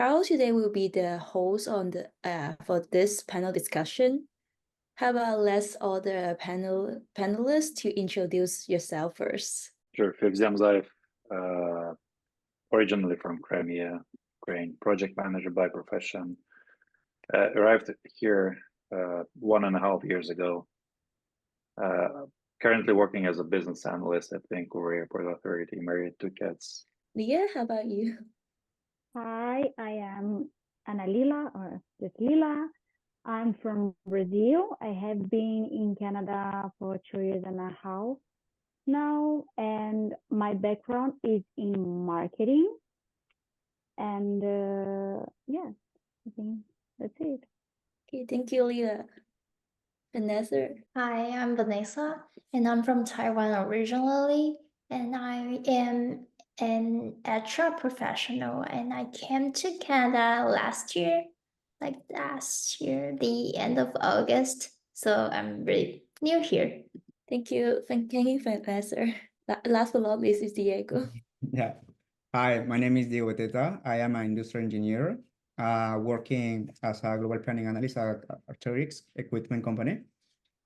Carol today will be the host on the for this panel discussion. How about let's all the panelists to introduce yourself first. Sure. Fevziam Zaev, originally from Crimea, Ukraine, project manager by profession. Arrived here 1.5 years ago. Currently working as a business analyst at Vancouver Airport Authority, married, 2 kids. Leah, how about you? Hi, I am Ana Lila, or just Lila. I'm from Brazil. I have been in Canada for 2.5 years now, and my background is in marketing. And yeah, I think that's it. Okay, thank you, Leah. Vanessa. Hi, I'm Vanessa, and I'm from Taiwan originally, and I am an HR professional, and I came to Canada last year, the end of August. So I'm really new here. Thank you, Vanessa. Last but not least is Diego. Yeah. Hi, my name is Diego Teta. I am an industrial engineer working as a global planning analyst at Arc'teryx equipment company.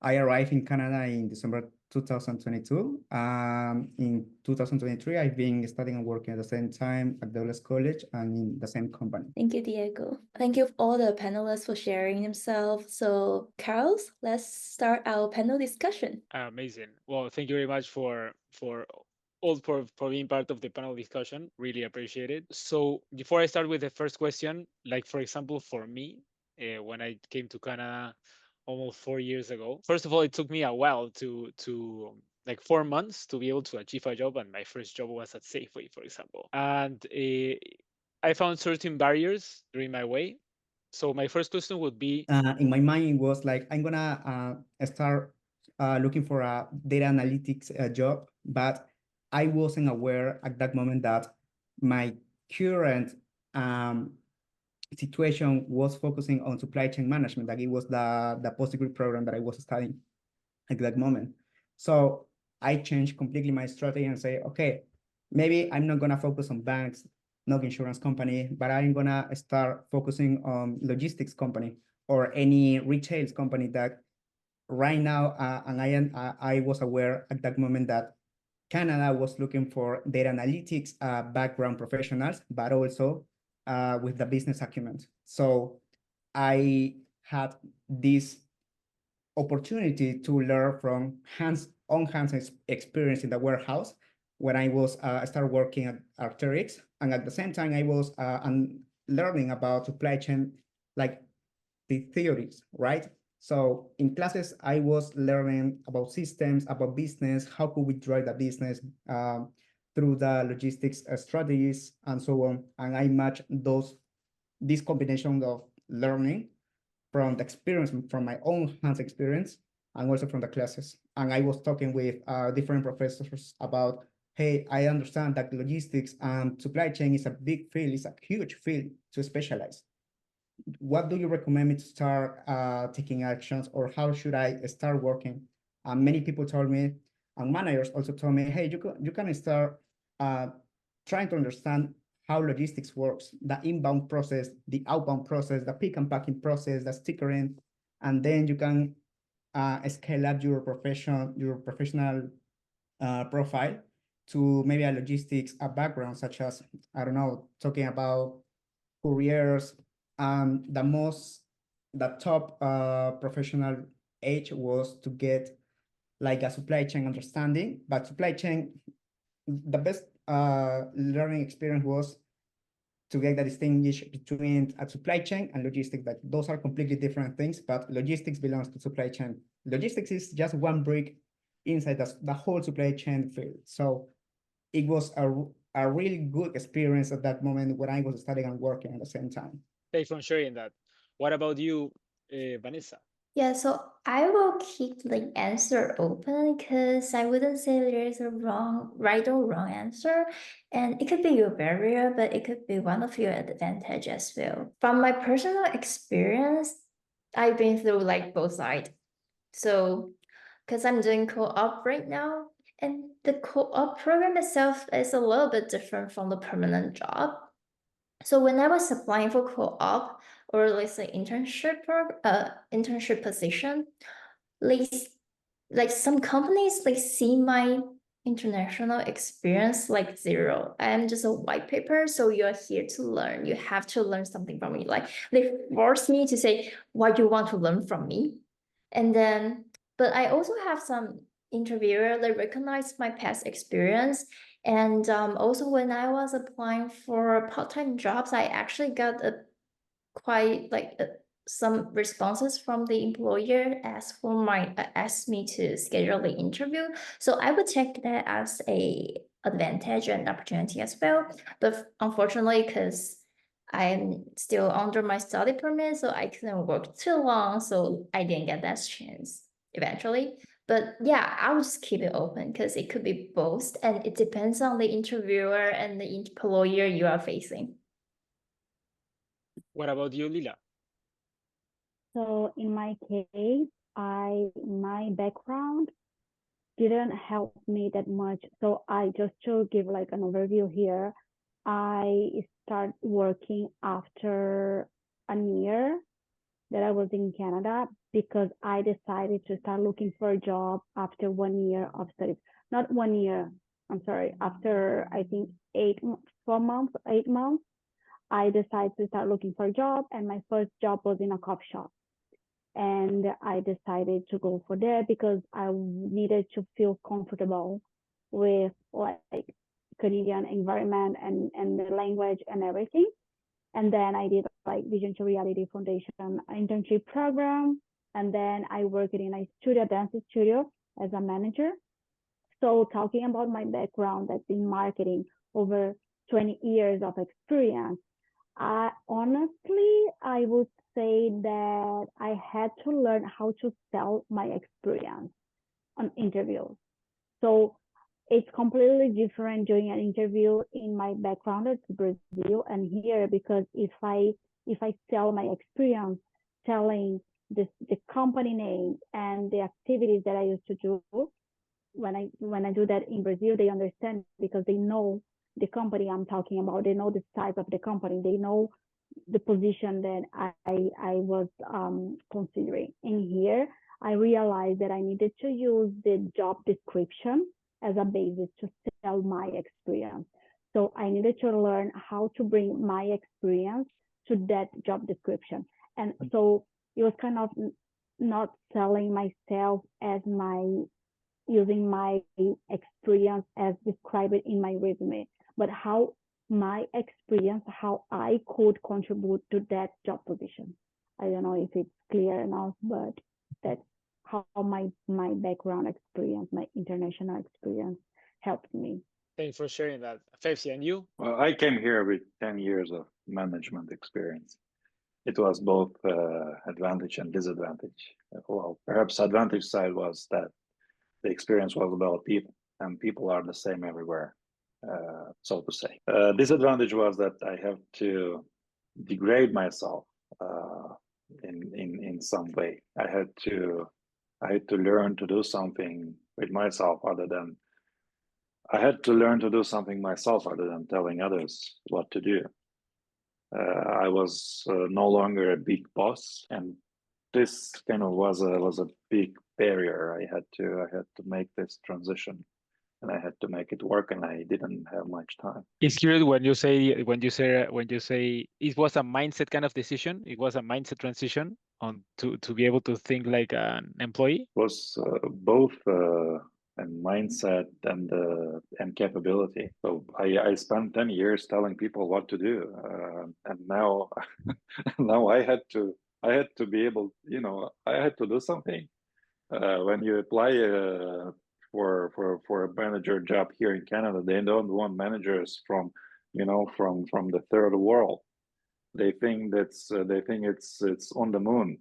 I arrived in Canada in December 2022. In 2023, I've been studying and working at the same time at Douglas College and in the same company. Thank you, Diego. Thank you all the panelists for sharing themselves. So, Carlos, let's start our panel discussion. Amazing. Well, thank you very much for being part of the panel discussion. Really appreciate it. So before I start with the first question, like for example, for me, when I came to Canada almost 4 years ago, first of all, it took me a while to like 4 months to be able to achieve a job, and my first job was at Safeway, for example. And I found certain barriers during my way. So my first question would be, in my mind, it was like, I'm gonna start looking for a data analytics job, but I wasn't aware at that moment that my current situation was focusing on supply chain management. Like it was the postdegree program that I was studying at that moment. So I changed completely my strategy and say, okay, maybe I'm not gonna focus on banks, not insurance company, but I'm gonna start focusing on logistics company or any retail company that right now, and I was aware at that moment that Canada was looking for data analytics background professionals, but also with the business acumen. So I had this opportunity to learn from hands-on experience in the warehouse when I was started working at Arc'teryx, and at the same time I was learning about supply chain, like the theories, right? So in classes, I was learning about systems, about business, how could we drive the business through the logistics strategies and so on. And I matched this combination of learning from the experience, from my own hands experience, and also from the classes. And I was talking with different professors about, hey, I understand that logistics and supply chain is a big field, it's a huge field to specialize. What do you recommend me to start taking actions, or how should I start working? Many people told me, and managers also told me, hey, you can start trying to understand how logistics works, the inbound process, the outbound process, the pick and packing process, the stickering, and then you can scale up your professional profile to maybe a logistics background, such as, I don't know, talking about couriers. The top professional age was to get like a supply chain understanding, but supply chain, the best learning experience was to get the distinguish between a supply chain and logistics. That those are completely different things, but logistics belongs to supply chain. Logistics is just one brick inside the whole supply chain field. So it was a really good experience at that moment when I was studying and working at the same time. thanks for sharing that. What about you, Vanessa? Yeah, so I will keep the answer open because I wouldn't say there's a right or wrong answer. And it could be your barrier, but it could be one of your advantage as well. From my personal experience, I've been through like both sides. So, because I'm doing co-op right now, and the co-op program itself is a little bit different from the permanent job. So when I was applying for co-op or let's say internship position, like some companies like see my international experience like zero. I am just a white paper, so you're here to learn. You have to learn something from me. Like they force me to say what you want to learn from me. And then, but I also have some interviewer that recognize my past experience. And also when I was applying for part-time jobs, I actually got a quite like some responses from the employer asked me to schedule the interview. So I would take that as a advantage and opportunity as well. But unfortunately, because I'm still under my study permit, so I couldn't work too long, so I didn't get that chance eventually. But yeah, I would just keep it open because it could be both, and it depends on the interviewer and the employer you are facing. What about you, Lila? So in my case, my background didn't help me that much. So I just to give like an overview here, I started working after a year that I was in Canada because I decided to start looking for a job after 1 year of studies. Not 1 year, I'm sorry, after I think 8 months, I decided to start looking for a job, and my first job was in a coffee shop. And I decided to go for that because I needed to feel comfortable with like Canadian environment and the language and everything. And then I did like Vision2Reality Foundation internship program. And then I worked in a studio, dance studio as a manager. So talking about my background, that's in marketing, over 20 years of experience, honestly, I would say that I had to learn how to sell my experience on interviews. So it's completely different doing an interview in my background at Brazil and here, because if I sell my experience, telling the company name and the activities that I used to do, when I do that in Brazil, they understand because they know the company I'm talking about. They know the size of the company. They know the position that I was considering. In here, I realized that I needed to use the job description as a basis to sell my experience. So I needed to learn how to bring my experience to that job description. And so it was kind of not selling myself as using my experience as described in my resume, but how my experience, how I could contribute to that job position. I don't know if it's clear enough, but that's how my background experience, my international experience helped me. Thanks for sharing that. Fepsi, and you? Well, I came here with 10 years of management experience. It was both advantage and disadvantage. Well, perhaps advantage side was that the experience was about people, and people are the same everywhere, so to say. Disadvantage was that I have to degrade myself in some way. I had to learn to do something with myself other than telling others what to do. I was no longer a big boss, and this kind of was a big barrier. I had to make this transition, and I had to make it work, and I didn't have much time. It's curious when you say it was a mindset kind of decision. It was a mindset transition on to be able to think like an employee. It was both and mindset and capability. So I spent 10 years telling people what to do, and now now I had to be able, I had to do something. When you apply for a manager job here in Canada, they don't want managers from the third world. They think it's on the moon,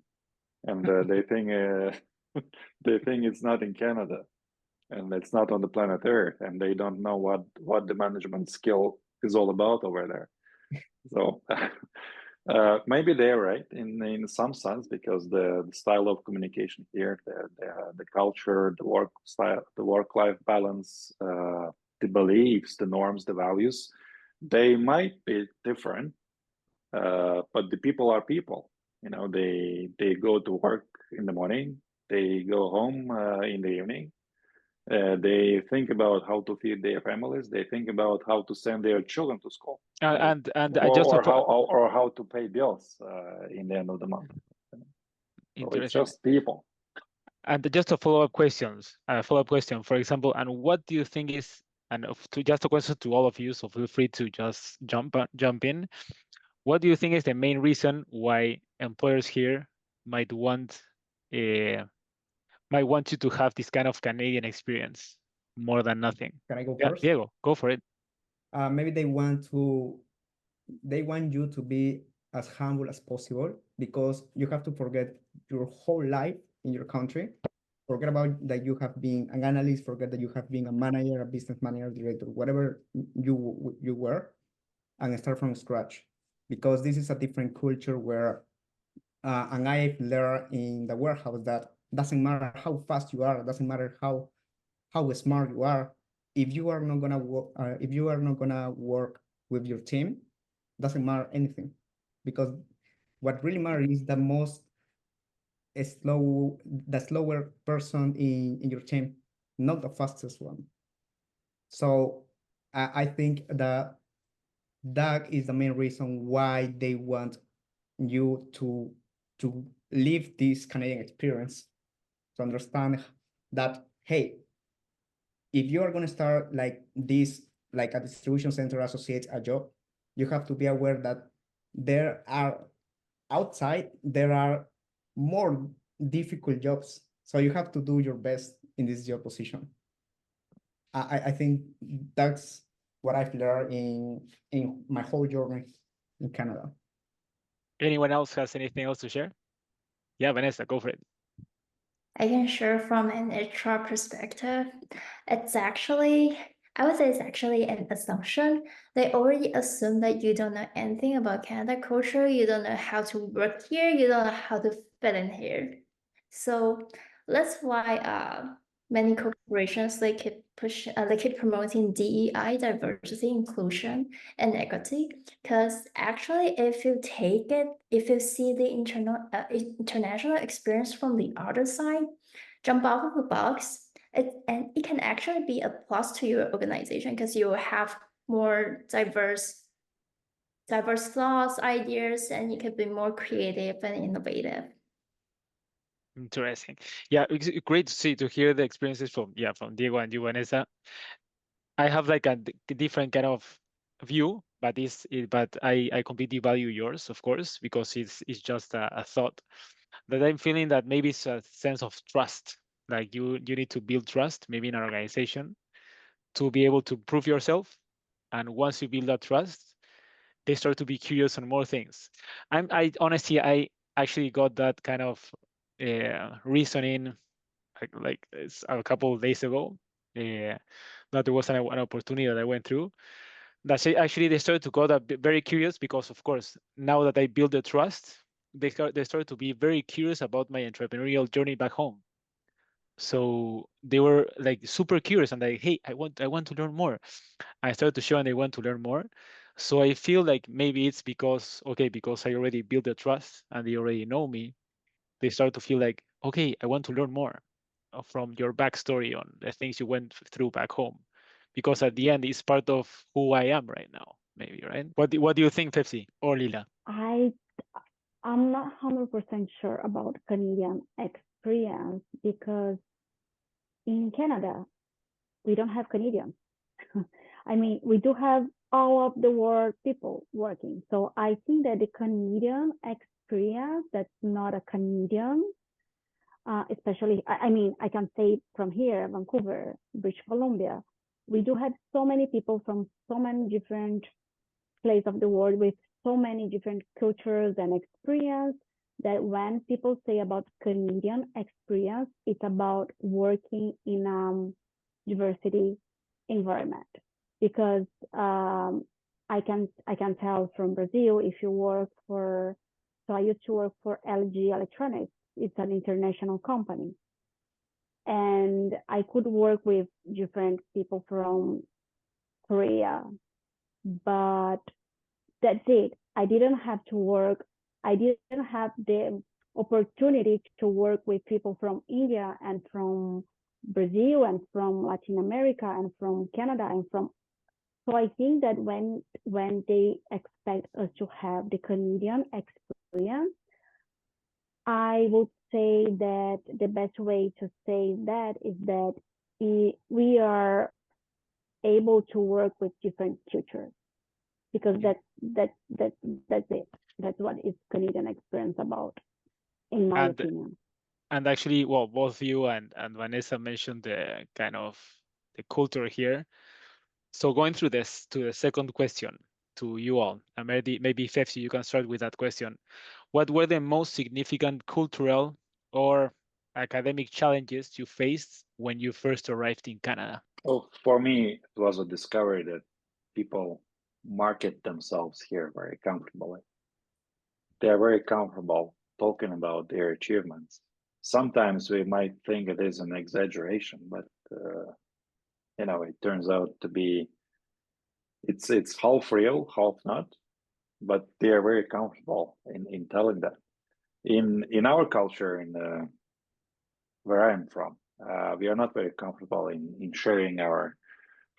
and they think it's not in Canada, and it's not on the planet Earth, and they don't know what the management skill is all about over there. So maybe they're right in some sense, because the style of communication here, the culture, the work style, the work-life balance, the beliefs, the norms, the values, they might be different, But the people are people. You know, they go to work in the morning, they go home in the evening. They think about how to feed their families. They think about how to send their children to school, right? And just to or how to pay bills in the end of the month. So it's interesting. just people. And just a follow-up question. For example, and what do you think is, and just a question to all of you, so feel free to just jump in. What do you think is the main reason why employers here might want you to have this kind of Canadian experience more than nothing? Can I go Yeah, first? Diego, go for it. Maybe they want you to be as humble as possible, because you have to forget your whole life in your country. Forget about that you have been an analyst, forget that you have been a manager, a business manager, director, whatever you were, and start from scratch. Because this is a different culture where, and I've learned in the warehouse that doesn't matter how fast you are, doesn't matter how smart you are, if you are not gonna work with your team, doesn't matter anything, because what really matters is the slower person in your team, not the fastest one. So I think that is the main reason why they want you to live this Canadian experience, to understand that, hey, if you are going to start like this, like a distribution center associate a job, you have to be aware that there are more difficult jobs. So you have to do your best in this job position. I think that's what I've learned in my whole journey in Canada. Anyone else has anything else to share? Yeah, Vanessa, go for it. I can share from an HR perspective. I would say it's actually an assumption. They already assume that you don't know anything about Canada culture, you don't know how to work here, you don't know how to fit in here. So that's why many corporations they keep promoting DEI, diversity, inclusion, and equity. Because actually, if you see the international experience from the other side, jump out of the box, it can actually be a plus to your organization, because you will have more diverse thoughts, ideas, and you can be more creative and innovative. Interesting. Yeah, it's great to hear the experiences from Diego and you, Vanessa. I have like a different kind of view, but I completely value yours, of course, because it's just a thought that I'm feeling that maybe it's a sense of trust. Like you need to build trust, maybe in an organization, to be able to prove yourself. And once you build that trust, they start to be curious on more things. I honestly, I actually got that kind of reasoning like it's a couple of days ago. That there was an opportunity that I went through. That actually they started to get very curious, because of course now that I built the trust, they started to be very curious about my entrepreneurial journey back home. So they were like super curious and like, hey, I want to learn more. I started to show and they want to learn more. So I feel like maybe it's because I already built the trust and they already know me. They start to feel like, okay, I want to learn more from your backstory on the things you went through back home, because at the end it's part of who I am right now, maybe, right? What do you think, Pepsi or Lila? I'm not 100% sure about Canadian experience, because in Canada, we don't have Canadians. I mean, we do have all of the world people working. So I think that the Canadian experience that's not a Canadian, especially, I mean, I can say from here, Vancouver, British Columbia, we do have so many people from so many different places of the world with so many different cultures and experience, that when people say about Canadian experience, it's about working in a diversity environment. Because I can tell from Brazil, if you work for, so I used to work for LG Electronics. It's an international company. And I could work with different people from Korea, but that's it. I didn't have to work. I didn't have the opportunity to work with people from India and from Brazil and from Latin America and from Canada and from. So I think that when they expect us to have the Canadian experience, I would say that the best way to say that is that we are able to work with different cultures, because that's it. That's what is Canadian experience about, in my opinion. And actually, well, both you and Vanessa mentioned the kind of the culture here. So going through this to the second question to you all, and maybe Fefsi, you can start with that question. What were the most significant cultural or academic challenges you faced when you first arrived in Canada? Well, for me, it was a discovery that people market themselves here very comfortably. They are very comfortable talking about their achievements. Sometimes we might think it is an exaggeration, but you know, it turns out to be it's half real, half not. But they are very comfortable in telling that. In our culture, in where I'm from, we are not very comfortable in sharing our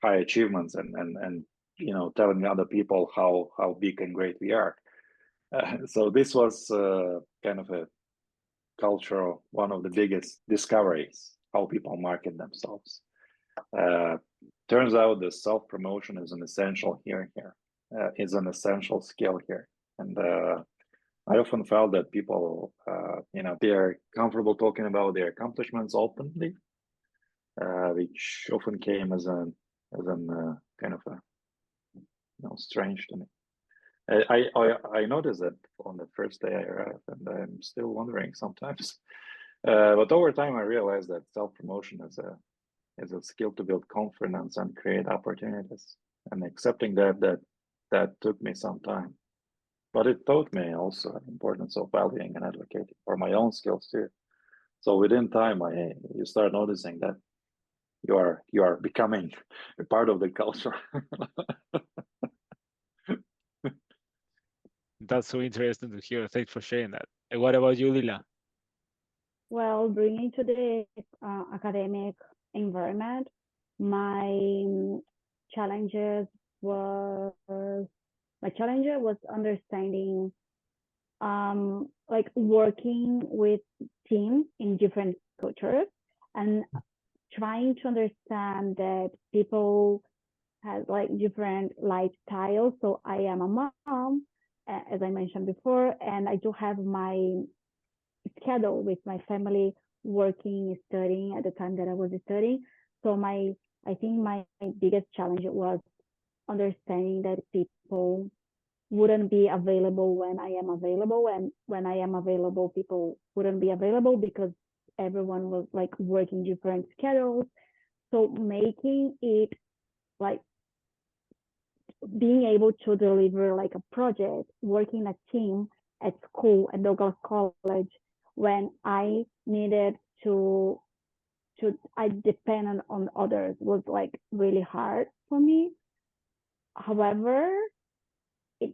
high achievements and you know, telling other people how big and great we are. So this was kind of a cultural, one of the biggest discoveries, how people market themselves. Turns out the self-promotion is an essential here. Is an essential skill here. And I often felt that people, you know, they are comfortable talking about their accomplishments openly, which often came as an kind of a, you know, strange to me. I noticed that on the first day I arrived, and I'm still wondering sometimes. But over time, I realized that self-promotion is a skill to build confidence and create opportunities. And accepting that took me some time. But it taught me also the importance of valuing and advocating for my own skills too. So within time, you start noticing that you are becoming a part of the culture. That's so interesting to hear. Thanks for sharing that. And what about you, Lila? Well, bringing to the academic environment, my challenger was understanding, like working with teams in different cultures and trying to understand that people have like different lifestyles. So I am a mom, as I mentioned before, and I do have my schedule with my family, working, studying at the time that I was studying. So I think my biggest challenge was understanding that people wouldn't be available when I am available, and when I am available, people wouldn't be available because everyone was like working different schedules. So making it like being able to deliver like a project, working a team at school at Douglas College, when I needed to I depended on others, was like really hard for me. However, it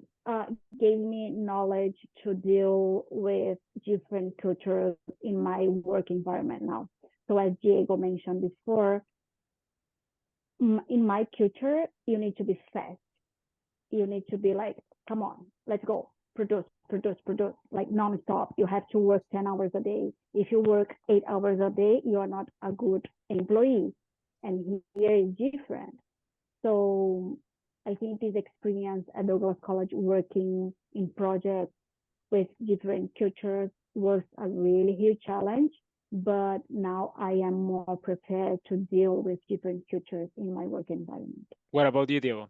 gave me knowledge to deal with different cultures in my work environment now. So as Diego mentioned before, in my culture, you need to be fast. You need to be like, come on, let's go, produce, like non-stop. You have to work 10 hours a day. If you work 8 hours a day, you are not a good employee. And here is different. So I think this experience at Douglas College, working in projects with different cultures, was a really huge challenge. But now I am more prepared to deal with different cultures in my work environment. What about you, Diego?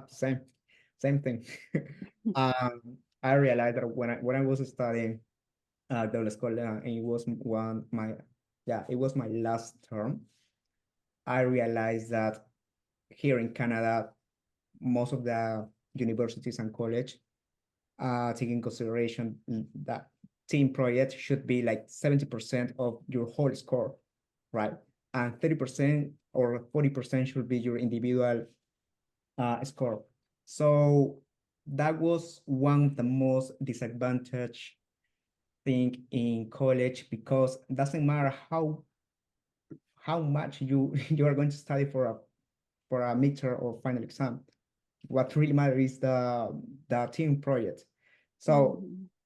Same thing. I realized that when I was studying Douglas College, and it was my last term. I realized that here in Canada, most of the universities and college take in consideration that team project should be like 70% of your whole score, right? And 30% or 40% should be your individual score. So that was one of the most disadvantaged thing in college, because it doesn't matter how much you are going to study for a midterm or final exam. What really matters is the team project. So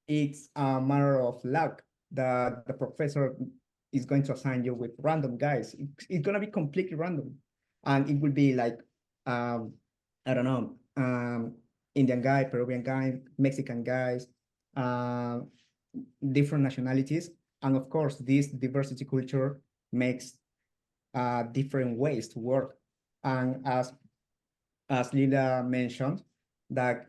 it's a matter of luck that the professor is going to assign you with random guys. It's going to be completely random. And it will be like, I don't know, Indian guy, Peruvian guy, Mexican guys, different nationalities. And of course, this diversity culture makes different ways to work. And as Lila mentioned, that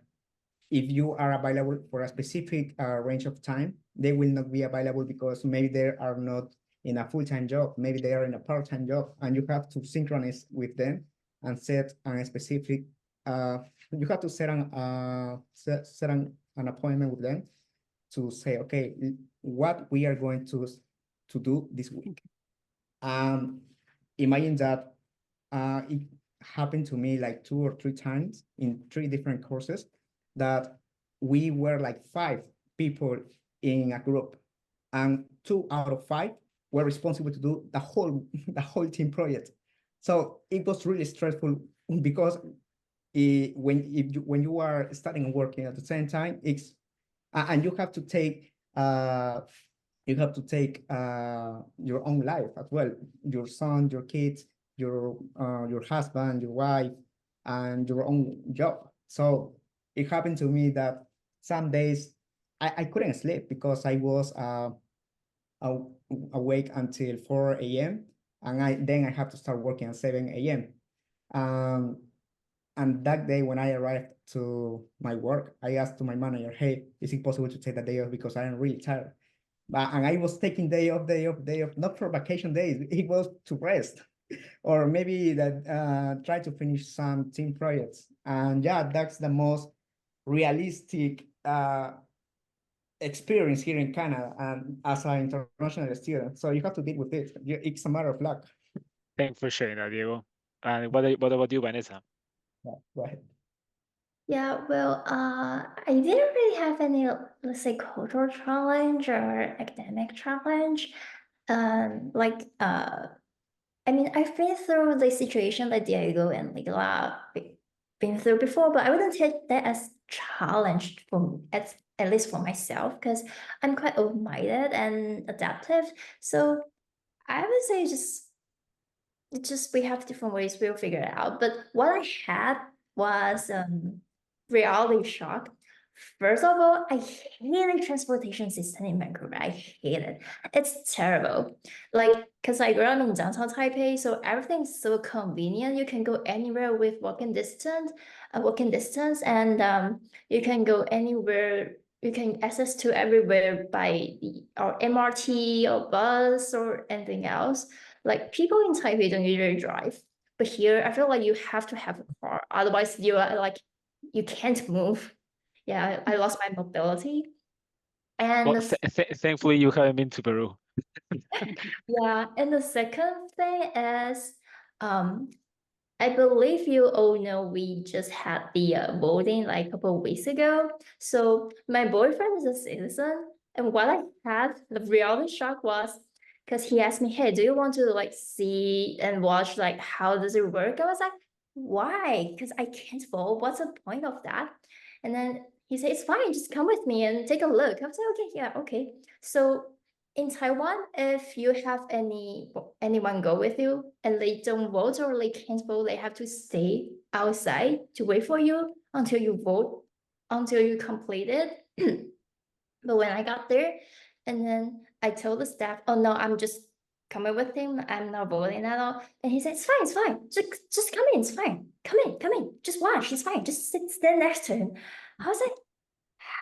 if you are available for a specific range of time, they will not be available because maybe they are not in a full-time job, maybe they are in a part-time job, and you have to synchronize with them and set a specific, you have to set an appointment with them to say, okay, what we are going to do this week. Imagine that it happened to me like 2 or 3 times in 3 different courses, that we were like 5 people in a group, and 2 out of 5 were responsible to do the whole team project. So it was really stressful, because when you are studying and working at the same time, it's and you have to take your own life as well, your son, your kids, your husband, your wife, and your own job. So it happened to me that some days I couldn't sleep because I was awake until 4 a.m. and then I have to start working at 7 a.m. And that day when I arrived to my work, I asked to my manager, hey, is it possible to take the day off because I am really tired? And I was taking day off, not for vacation days, it was to rest. Or maybe that try to finish some team projects. And yeah, that's the most realistic experience here in Canada and as an international student. So you have to deal with it. It's a matter of luck. Thanks for sharing that, Diego. And what about you, Vanessa? Yeah, go ahead. Yeah, well, I didn't really have any, let's say, cultural challenge or academic challenge. I mean, I've been through the situation that Diego and Lila been through before, but I wouldn't take that as challenged at least for myself, because I'm quite open-minded and adaptive. So I would say just we have different ways, we'll figure it out. But what I had was reality shock. First of all, I hate the transportation system in Vancouver. I hate it. It's terrible. Like, because I grew up in downtown Taipei, so everything's so convenient. You can go anywhere with walking distance, and you can go anywhere. You can access to everywhere by or MRT or bus or anything else. Like, people in Taipei don't usually drive, but here I feel like you have to have a car, otherwise you are like you can't move. Yeah, I lost my mobility. And Well, thankfully you haven't been to Peru. yeah, and the second thing is, I believe you all know we just had the voting like a couple of weeks ago. So my boyfriend is a citizen, and what I had, the reality shock was, because he asked me, hey, do you want to like see and watch like how does it work? I was like, why? Because I can't vote. What's the point of that? And then he said, it's fine, just come with me and take a look. I was like, okay, yeah, okay. So in Taiwan, if you have anyone go with you and they don't vote or they can't vote, they have to stay outside to wait for you until you vote, until you complete it. But when I got there, and then I told the staff, oh no, I'm just coming with him. I'm not voting at all. And he said, it's fine. Just come in, it's fine. Come in. Just watch, it's fine. Just stand next to him. I was like,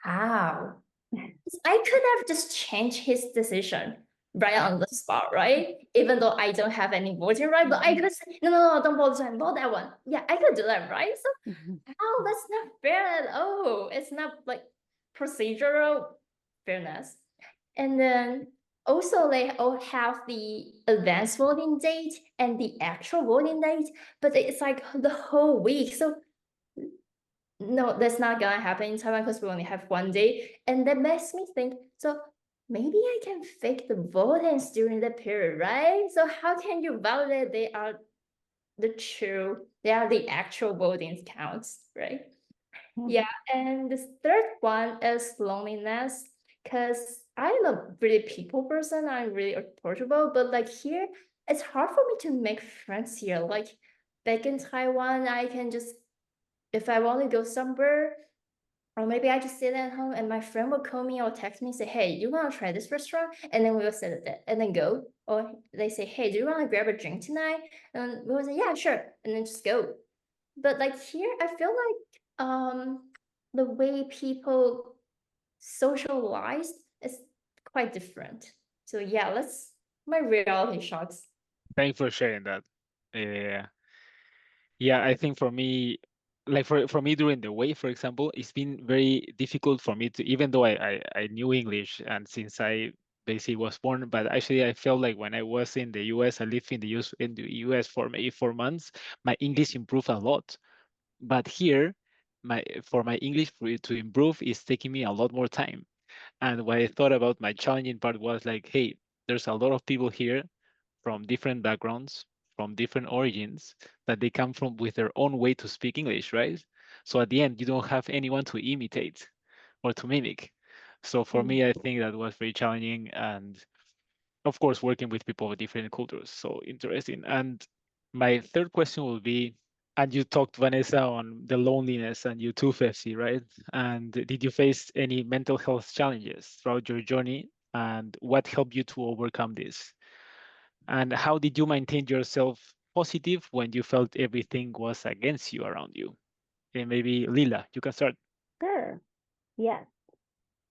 how? I could have just changed his decision right on the spot, right? Even though I don't have any voting right, but I could say, no, don't vote that, vote that one. Yeah, I could do that, right? So, oh, that's not fair at all. It's not like procedural fairness. And then also they all have the advanced voting date and the actual voting date, but it's like the whole week. So no, that's not gonna happen in Taiwan because we only have 1 day. And that makes me think, so maybe I can fake the votings during the period, right? So how can you validate they are the actual voting counts, right? Yeah, and the third one is loneliness, because I'm a really people person. I'm really approachable, but like here, it's hard for me to make friends here. Like back in Taiwan, I can just, if I want to go somewhere, or maybe I just sit at home and my friend will call me or text me and say, hey, you want to try this restaurant? And then we will sit at that and then go. Or they say, hey, do you want to grab a drink tonight? And we will say, yeah, sure. And then just go. But like here, I feel like the way people socialize is quite different. So yeah, that's my reality shocks. Thanks for sharing that. Yeah. Yeah, I think for me, like for me during the way, for example, it's been very difficult for me to, even though I knew English and since I basically was born, but actually I felt like when I was in the US, I lived in the US for maybe 4 months, my English improved a lot. But here, for my English to improve is taking me a lot more time. And what I thought about my challenging part was like, hey, there's a lot of people here from different backgrounds, from different origins, that they come from with their own way to speak English, right? So at the end, you don't have anyone to imitate or to mimic. So for me, I think that was very challenging. And of course, working with people of different cultures. So interesting. And my third question will be, and you talked, Vanessa, on the loneliness, and you too, Fefsi, right? And did you face any mental health challenges throughout your journey? And what helped you to overcome this? And how did you maintain yourself positive when you felt everything was against you around you? And maybe Lila, you can start. Sure. Yes.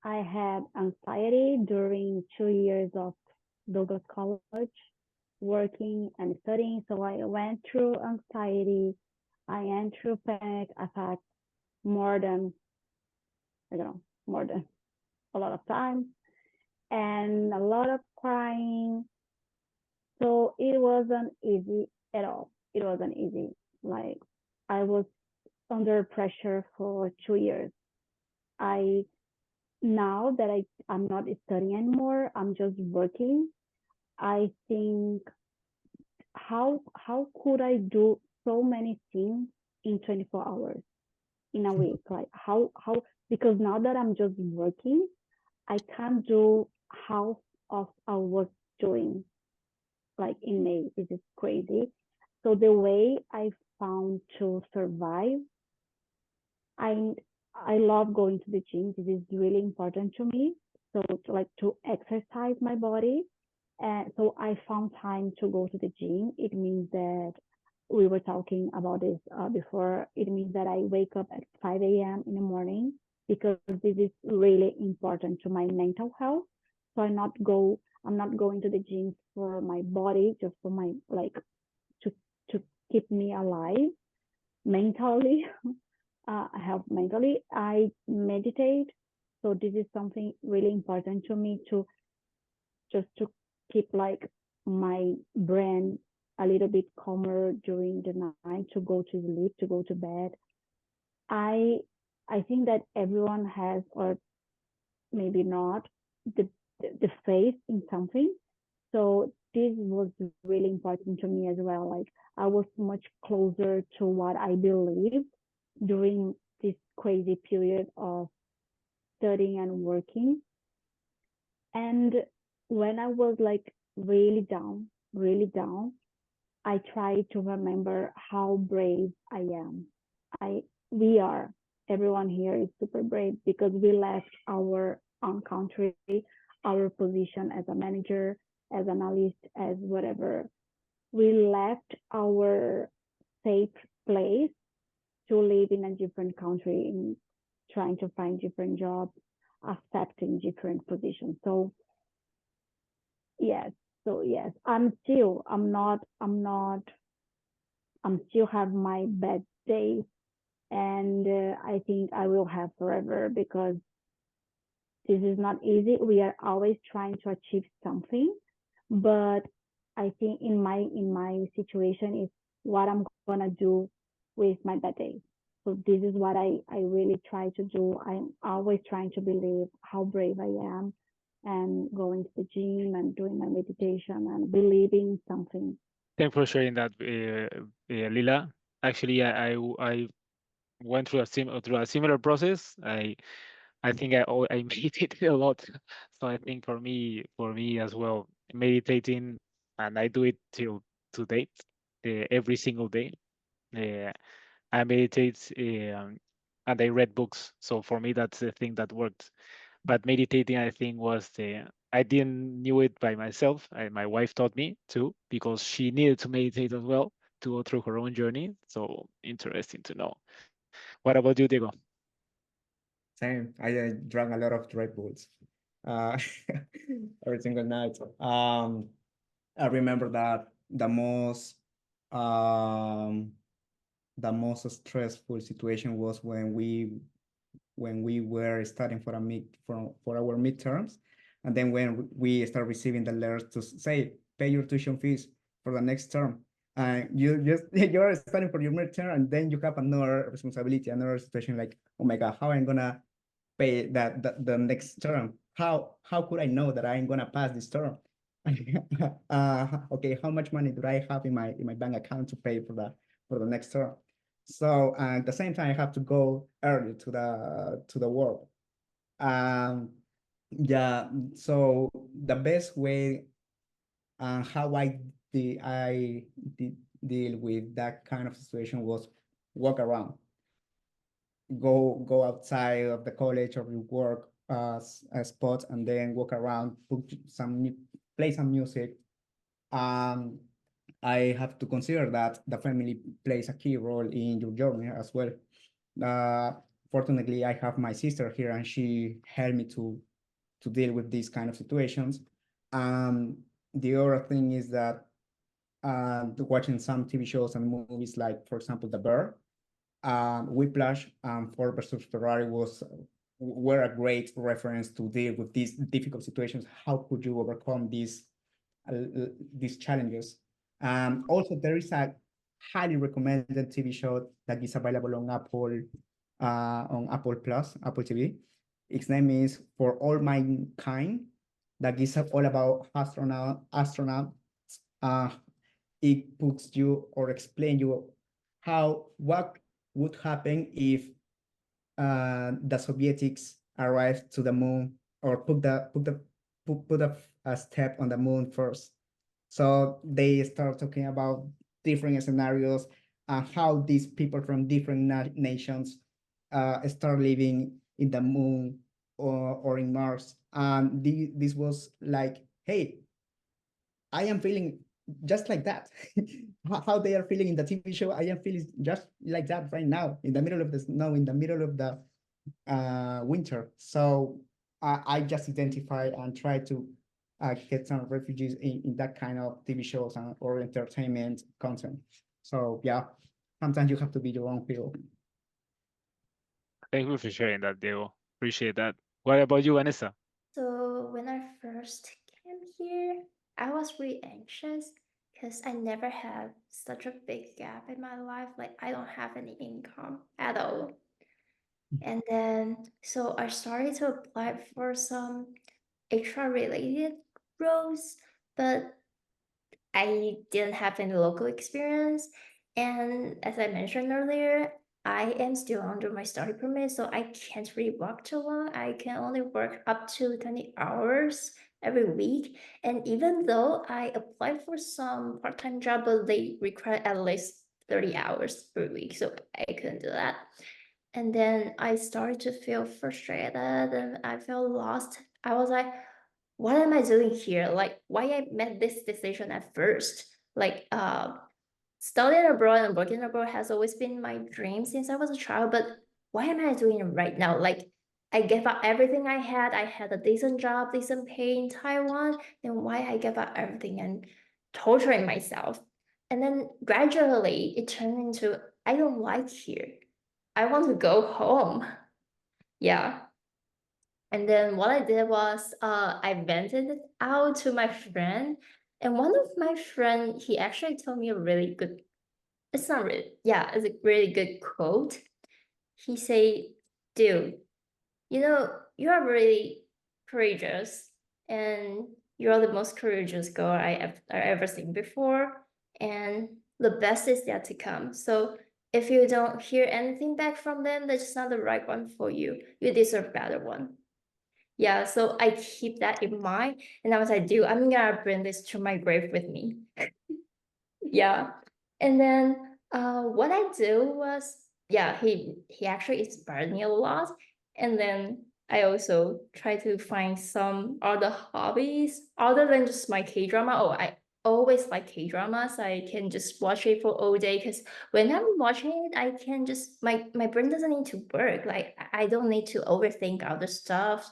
I had anxiety during 2 years of Douglas College, working and studying. So I went through anxiety. I went through panic attack more than, I don't know, more than a lot of times, and a lot of crying. So it wasn't easy at all. It wasn't easy. Like I was under pressure for 2 years. I Now that I'm not studying anymore, I'm just working. I think how could I do so many things in 24 hours in a week? Like how because now that I'm just working, I can't do half of I was doing like in May. This is crazy. So the way I found to survive, I I love going to the gym. This is really important to me. So like to exercise my body. And so I found time to go to the gym. It means that we were talking about this before. It means that I wake up at 5 a.m. in the morning because this is really important to my mental health. So I'm not going to the gym for my body, just for my like to to keep me alive mentally. Help mentally. I meditate. So this is something really important to me to just to keep like my brain a little bit calmer during the night to go to sleep, to go to bed. I I think that everyone has, or maybe not, the the faith in something. So this was really important to me as well. Like I was much closer to what I believe during this crazy period of studying and working. And when I was like really down, I try to remember how brave I am. I We are, everyone here is super brave because we left our own country, our position as a manager, as an analyst, as whatever. We left our safe place to live in a different country, in trying to find different jobs, accepting different positions. Yes, yes, I'm still have my bad days, and I think I will have forever because this is not easy. We are always trying to achieve something, but I think in my situation is what I'm gonna do with my bad days. So this is what I really try to do. I'm always trying to believe how brave I am and going to the gym and doing my meditation and believing something. Thanks for sharing that, Lila. Actually, I went through a similar process. I think I meditated a lot. So I think for me as well, meditating, and I do it till to date, every single day. Uh, I meditate, and I read books. So for me, that's the thing that worked. But meditating, I think, was I didn't knew it by myself. My wife taught me too, because she needed to meditate as well to go through her own journey. So interesting to know. What about you, Diego? Same. I drank a lot of Red Bulls uh, every single night. I remember that um, the most stressful situation was when we were studying for for our midterms, and then when we start receiving the letters to say pay your tuition fees for the next term, and you're studying for your midterm, and then you have another responsibility, another situation like, oh my god, how am I gonna pay the next term? How could I know that I'm gonna pass this term? Okay, how much money do I have in my bank account to pay for the next term? So at the same time, I have to go early to the work. Yeah. So the best way and how I did deal with that kind of situation was walk around, go outside of the college or your work spot, and then walk around, play some music. I have to consider that the family plays a key role in your journey as well. Uh, Fortunately, I have my sister here, and she helped me to deal with these kind of situations. The other thing is that watching some TV shows and movies, like for example, The Bear, Whiplash, and Ford versus Ferrari were a great reference to deal with these difficult situations. How could you overcome these challenges? Also, there is a highly recommended TV show that is available on Apple Plus, Apple TV. Its name is For All Mankind. That is all about astronauts. It puts you or explain you what would happen if the Sovietics arrived to the moon, or put a step on the moon first. So they start talking about different scenarios and how these people from different nations start living in the moon or in Mars. And this was like, hey, I am feeling just like that. How they are feeling in the TV show, I am feeling just like that right now, in the middle of the snow, in the middle of the winter. So I just identify and try to get some refugees in that kind of TV shows or entertainment content. So yeah, sometimes you have to be your own hero. Thank you for sharing that, Diego. Appreciate that. What about you, Vanessa? So when I first came here, I was really anxious because I never had such a big gap in my life. Like I don't have any income at all. And then so I started to apply for some HR related roles, but I didn't have any local experience. And as I mentioned earlier, I am still under my study permit, so I can't really work too long. I can only work up to 20 hours every week. And even though I applied for some part-time job, but they require at least 30 hours per week, so I couldn't do that. And then I started to feel frustrated and I felt lost. I was like, what am I doing here? Like, why I made this decision at first? Like, studying abroad and working abroad has always been my dream since I was a child, but why am I doing it right now? Like, I gave up everything I had. I had a decent job, decent pay in Taiwan. Then why I gave up everything and torturing myself? And then gradually it turned into, I don't like here. I want to go home. Yeah. And then what I did was I vented it out to my friend. And one of my friend, he actually told me a really good, it's not really, yeah, it's a really good quote. he say, dude, you know, you are really courageous, and you're the most courageous girl I ever seen before, and the best is yet to come. So if you don't hear anything back from them, that's not the right one for you. You deserve a better one. Yeah, so I keep that in mind, and I was like, dude, I'm gonna bring this to my grave with me. Yeah. And then what I do was, yeah, he actually inspired me a lot. And then I also try to find some other hobbies other than just my K-drama. Oh, I always like K-dramas. I can just watch it for all day, because when I'm watching it, I can just my brain doesn't need to work. Like I don't need to overthink other stuff.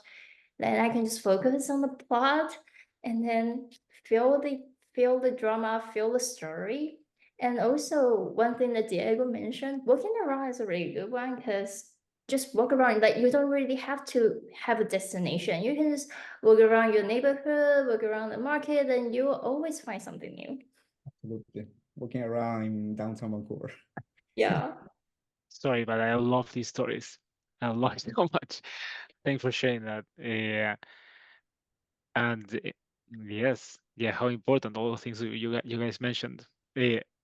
Then I can just focus on the plot, and then feel the feel the drama, feel the story. And also one thing that Diego mentioned, walking around is a really good one, because just walk around, like you don't really have to have a destination. You can just walk around your neighborhood, walk around the market, and you will always find something new. Absolutely. Walking around in downtown Vancouver. Yeah. Sorry, but I love these stories. I love it so much. Thanks for sharing that. And yes, yeah, how important all the things you guys mentioned.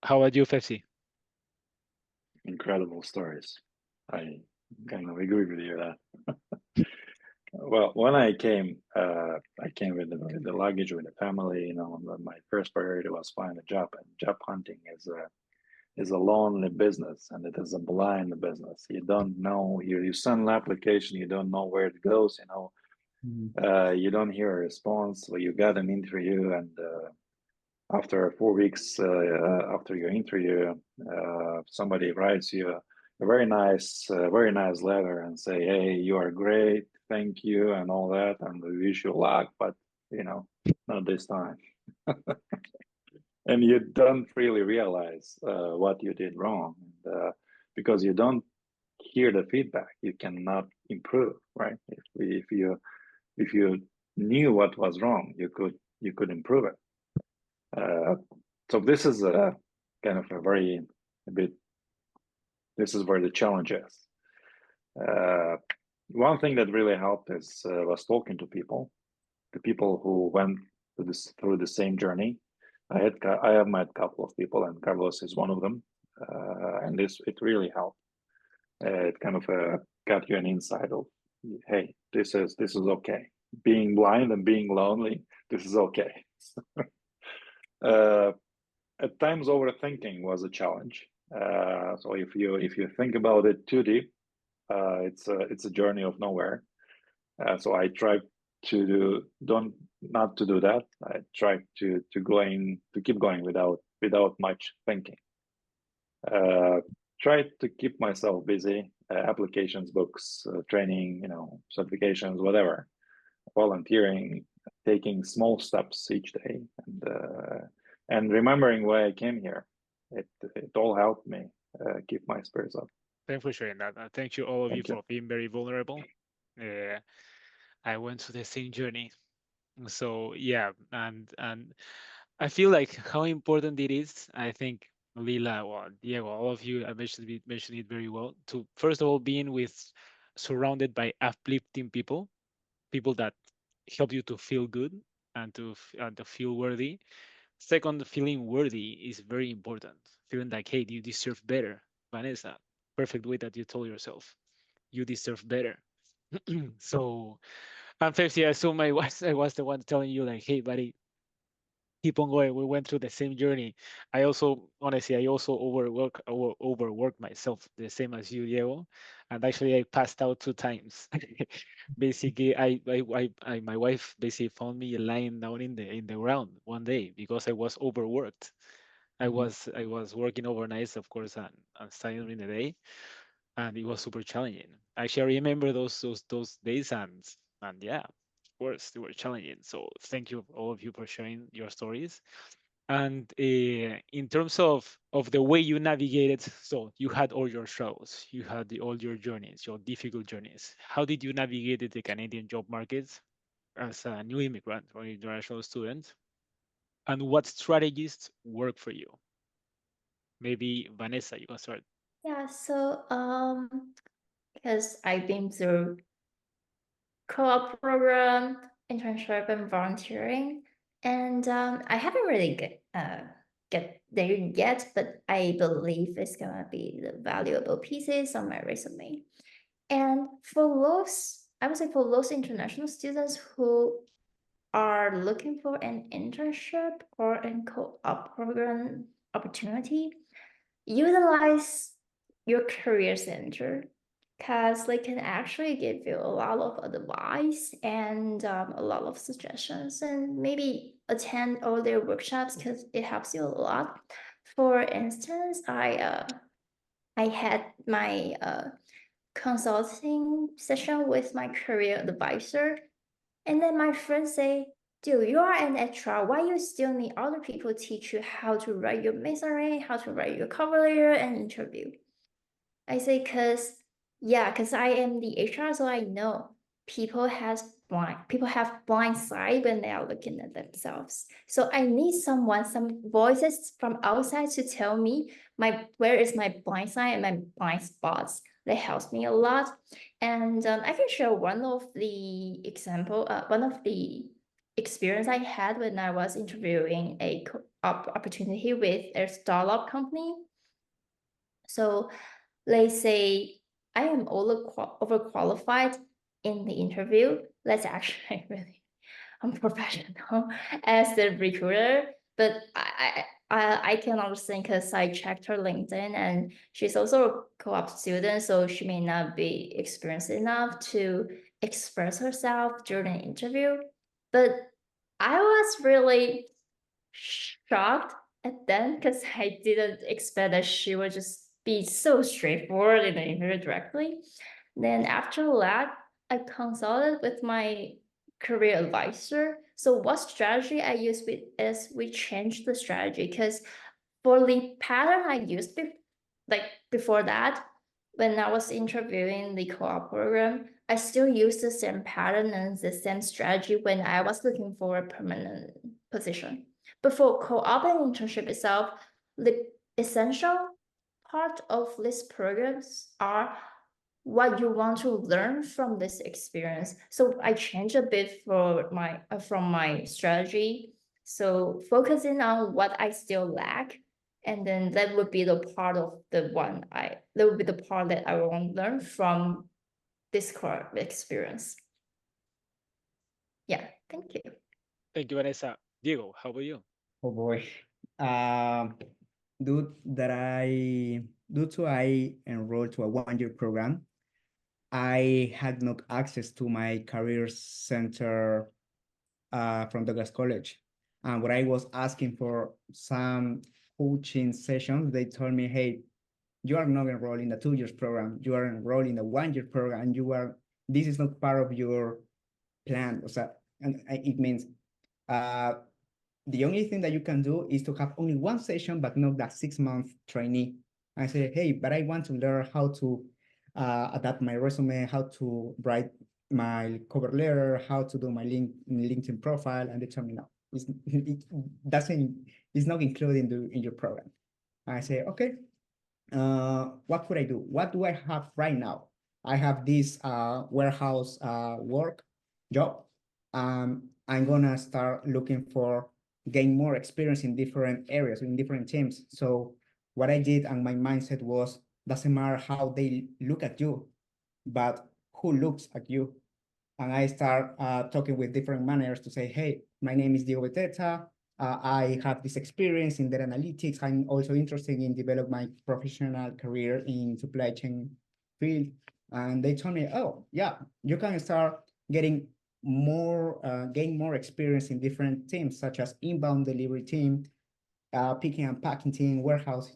How about you, Fepsi? Incredible stories. I kind of agree with you that. Well, when I came with the luggage, with the family. You know, my first priority was find a job, and job hunting is a lonely business, and it is a blind business. You don't know. You send an application, you don't know where it goes. You know, you don't hear a response. So you got an interview, and after 4 weeks after your interview, somebody writes you a very nice letter and say, "Hey, you are great, thank you," and all that, and we wish you luck, but you know, not this time. And you don't really realize what you did wrong, because you don't hear the feedback. You cannot improve, right? If you knew what was wrong, you could improve it. So this is a kind of a bit. This is where the challenge is. One thing that really helped is was talking to people, the people who went through the same journey. I have met a couple of people, and Carlos is one of them, and it really helped. It kind of got you an insight of, hey, this is okay. Being blind and being lonely, this is okay. At times, overthinking was a challenge. So if you think about it too deep, it's a journey of nowhere. So I try not to do that. I try to keep going without much thinking. Try to keep myself busy. Applications, books, training, you know, certifications, whatever. Volunteering, taking small steps each day, and remembering why I came here. It all helped me keep my spirits up. Thanks for sharing that. Thank you all of you Thank you. for being very vulnerable. I went through the same journey, so yeah, and I feel like how important it is. I think Lila, well, Diego, all of you, I mentioned it very well. To first of all, being surrounded by uplifting people, people that help you to feel good and to feel worthy. Second, feeling worthy is very important. Feeling like, hey, you deserve better, Vanessa. Perfect way that you told yourself, you deserve better. So, and Pepsi, I assume I was the one telling you like, hey, buddy, keep on going. We went through the same journey. I also, honestly, I also overworked myself the same as you, Diego. And actually, I passed out 2 times. Basically, my wife basically found me lying down in the ground one day because I was overworked. I was working overnight, of course, and studying during the day, and it was super challenging. Actually, I remember those days, and yeah, of course, they were challenging. So thank you all of you for sharing your stories. And in terms of the way you navigated, so you had all your struggles, you had all your journeys, your difficult journeys. How did you navigate the Canadian job market as a new immigrant or international student? And what strategies work for you? Maybe Vanessa, you can start. Yeah, so because I've been through co-op program, internship, and volunteering, and I haven't really get there yet, but I believe it's gonna be the valuable pieces on my resume. And for those, I would say for those international students who are looking for an internship or a co-op program opportunity, utilize your career center because they can actually give you a lot of advice and a lot of suggestions, and maybe attend all their workshops because it helps you a lot. For instance, I had my consulting session with my career advisor, and then my friend say, dude, you are an HR. Why you still need other people teach you how to write your resume, how to write your cover letter and interview? I say, because I am the HR, so I know people have blind side when they are looking at themselves. So I need some voices from outside to tell me where is my blind side and my blind spots. That helps me a lot. And I can share one of the experience I had when I was interviewing a opportunity with a startup company. So let's say I am overqualified in the interview. That's actually really unprofessional as the recruiter, but I can understand because I checked her LinkedIn and she's also a co-op student, so she may not be experienced enough to express herself during an interview. But I was really shocked at then because I didn't expect that she would just be so straightforward in the interview directly. Then after that, I consulted with my career advisor. So what strategy I use is we changed the strategy because for the pattern I used before that, when I was interviewing the co-op program, I still use the same pattern and the same strategy when I was looking for a permanent position. But for co-op and internship itself, the essential part of these programs are what you want to learn from this experience. So I changed a bit from my strategy. So focusing on what I still lack, and then that would be the part that I want to learn from this core experience. Yeah, thank you. Thank you, Vanessa. Diego, how about you? Oh boy. Due to I enrolled to a 1-year program, I had not access to my career center from Douglas College. And when I was asking for some coaching sessions, they told me, hey, you are not enrolled in the 2 years program. You are enrolled in the 1-year program, and this is not part of your plan. And it means the only thing that you can do is to have only one session, but not that 6-month trainee. I say, hey, but I want to learn how to adapt my resume, how to write my cover letter, how to do my LinkedIn profile, and they tell me no, it's not included in your program. I say, okay, what could I do? What do I have right now? I have this warehouse work job. I'm gonna start looking for gain more experience in different areas, in different teams. So what I did and my mindset was, doesn't matter how they look at you, but who looks at you. And I start talking with different managers to say, hey, my name is Diego Beteta. I have this experience in data analytics. I'm also interested in develop my professional career in supply chain field. And they told me, oh, yeah, you can start getting gain more experience in different teams, such as inbound delivery team, picking and packing team, warehouse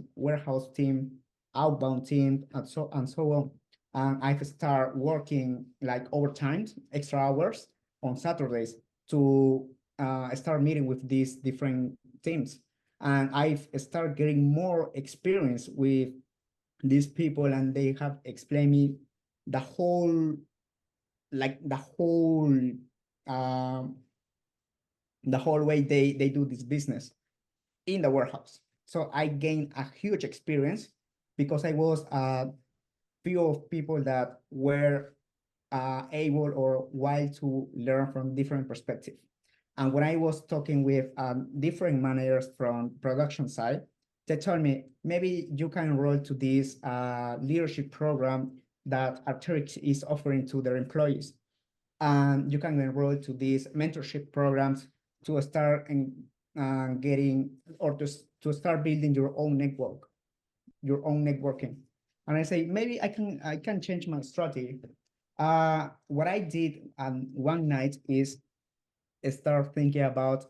team, outbound team, and so on. And I've started working like overtime, extra hours on Saturdays to start meeting with these different teams. And I've started getting more experience with these people, and they have explained me the whole way they do this business in the warehouse. So I gained a huge experience because I was few of people that were able or wild to learn from different perspectives. And when I was talking with different managers from production side, they told me, maybe you can enroll to this leadership program that Arc'teryx is offering to their employees. And you can enroll to these mentorship programs to start getting or to start building your own network, your own networking. And I say, maybe I can change my strategy. What I did one night is start thinking about,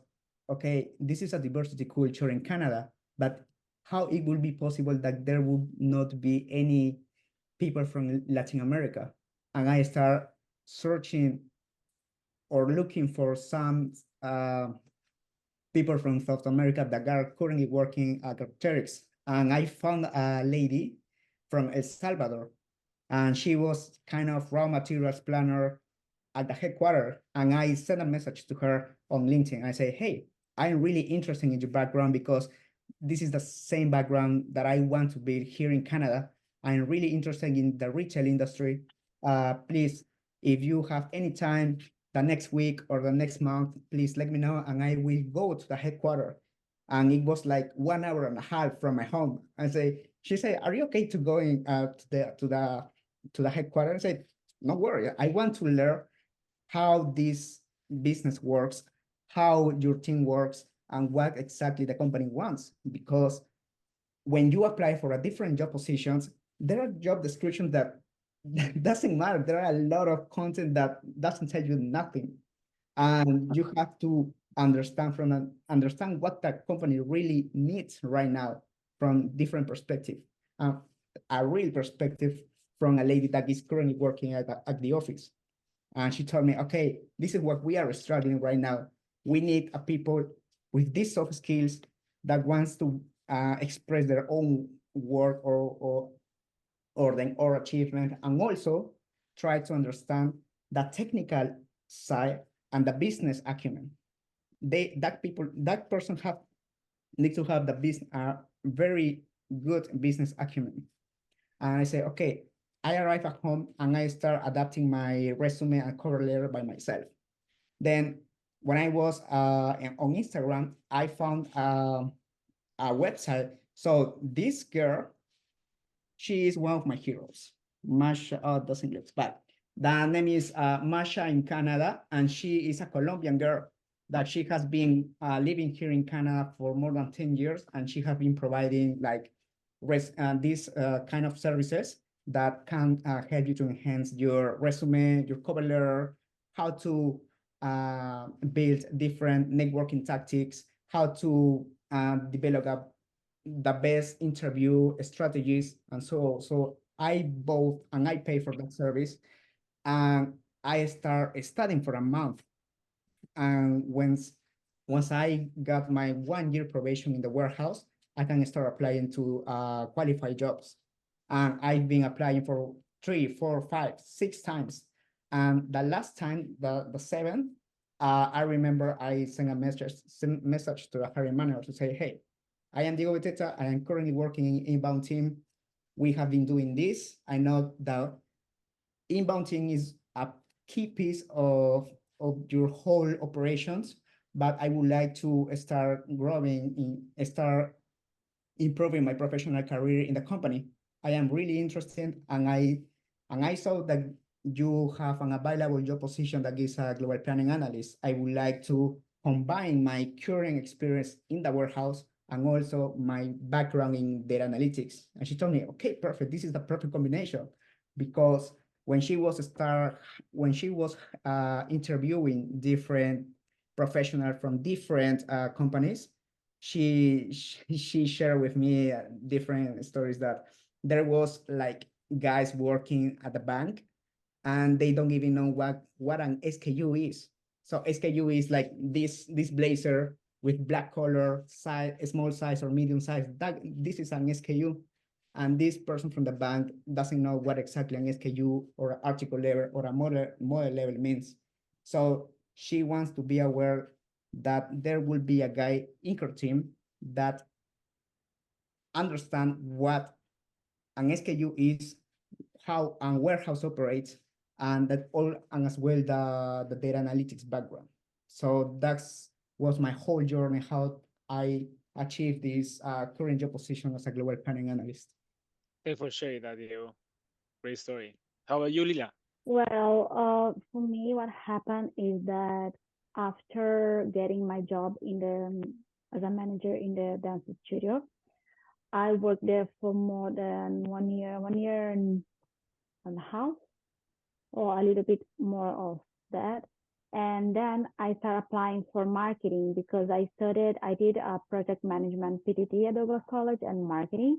okay, this is a diversity culture in Canada, but how it will be possible that there would not be any people from Latin America? And I start searching or looking for some people from South America that are currently working at Arc'teryx. And I found a lady from El Salvador, and she was kind of raw materials planner at the headquarters. And I sent a message to her on LinkedIn. I say, hey, I'm really interested in your background because this is the same background that I want to build here in Canada. I'm really interested in the retail industry. Please, if you have any time the next week or the next month, please let me know and I will go to the headquarters. And it was like 1 hour and a half from my home. She said, are you okay to going to the headquarters? I said, no worry, I want to learn how this business works, how your team works, and what exactly the company wants. Because when you apply for a different job positions, there are job descriptions that doesn't matter. There are a lot of content that doesn't tell you nothing. And you have to understand what that company really needs right now from different perspective. A real perspective from a lady that is currently working at the office. And she told me, okay, this is what we are struggling right now. We need a people with these soft skills that wants to express their own work or achievement, and also try to understand the technical side and the business acumen. That person needs to have the very good business acumen. And I say, okay, I arrive at home and I start adapting my resume and cover letter by myself. Then when I was on Instagram, I found a website. So this girl, she is one of my heroes. Masha, doesn't look bad. The name is Masha in Canada, and she is a Colombian girl that she has been living here in Canada for more than 10 years, and she has been providing like these kind of services that can help you to enhance your resume, your cover letter, how to build different networking tactics, how to develop the best interview strategies, and so I bought and I pay for that service, and I start studying for a month. And once I got my 1 year probation in the warehouse, I can start applying to qualified jobs. And I've been applying for 3, 4, 5, 6 times. And the last time, the seventh, I remember I sent a message to the hiring manager to say, hey, I am Diego Beteta. I am currently working in inbound team. We have been doing this. I know that inbound team is a key piece of your whole operations, but I would like to start start improving my professional career in the company. I am really interested, and I saw that you have an available job position that is a global planning analyst. I would like to combine my current experience in the warehouse and also my background in data analytics. And she told me, okay, perfect. This is the perfect combination, because when she was interviewing different professionals from different companies, she shared with me different stories that there was like guys working at the bank and they don't even know what an SKU is. So SKU is like this blazer with black color, size, small size or medium size. This is an SKU. And this person from the bank doesn't know what exactly an SKU or an article level or a model level means. So she wants to be aware that there will be a guy in her team that understand what an SKU is, how a warehouse operates, and that all, and as well the data analytics background. So that's was my whole journey, how I achieved this current job position as a global planning analyst. Thanks for sharing that, Diego. Great story. How about you, Lila? Well, for me, what happened is that after getting my job in the as a manager in the dance studio, I worked there for more than 1 year and a half, or a little bit more of that. And then I started applying for marketing because I did a project management PTT at Douglas College and marketing.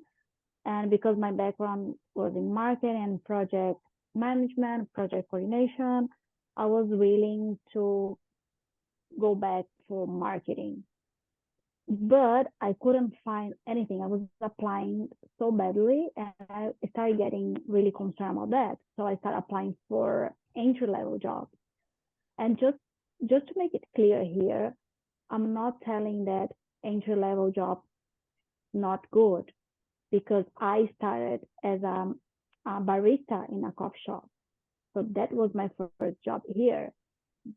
And because my background was in marketing and project management, project coordination, I was willing to go back for marketing. But I couldn't find anything. I was applying so badly, and I started getting really concerned about that. So I started applying for entry-level jobs. And just to make it clear here, I'm not telling that entry-level job not good, because I started as a barista in a coffee shop. So that was my first job here.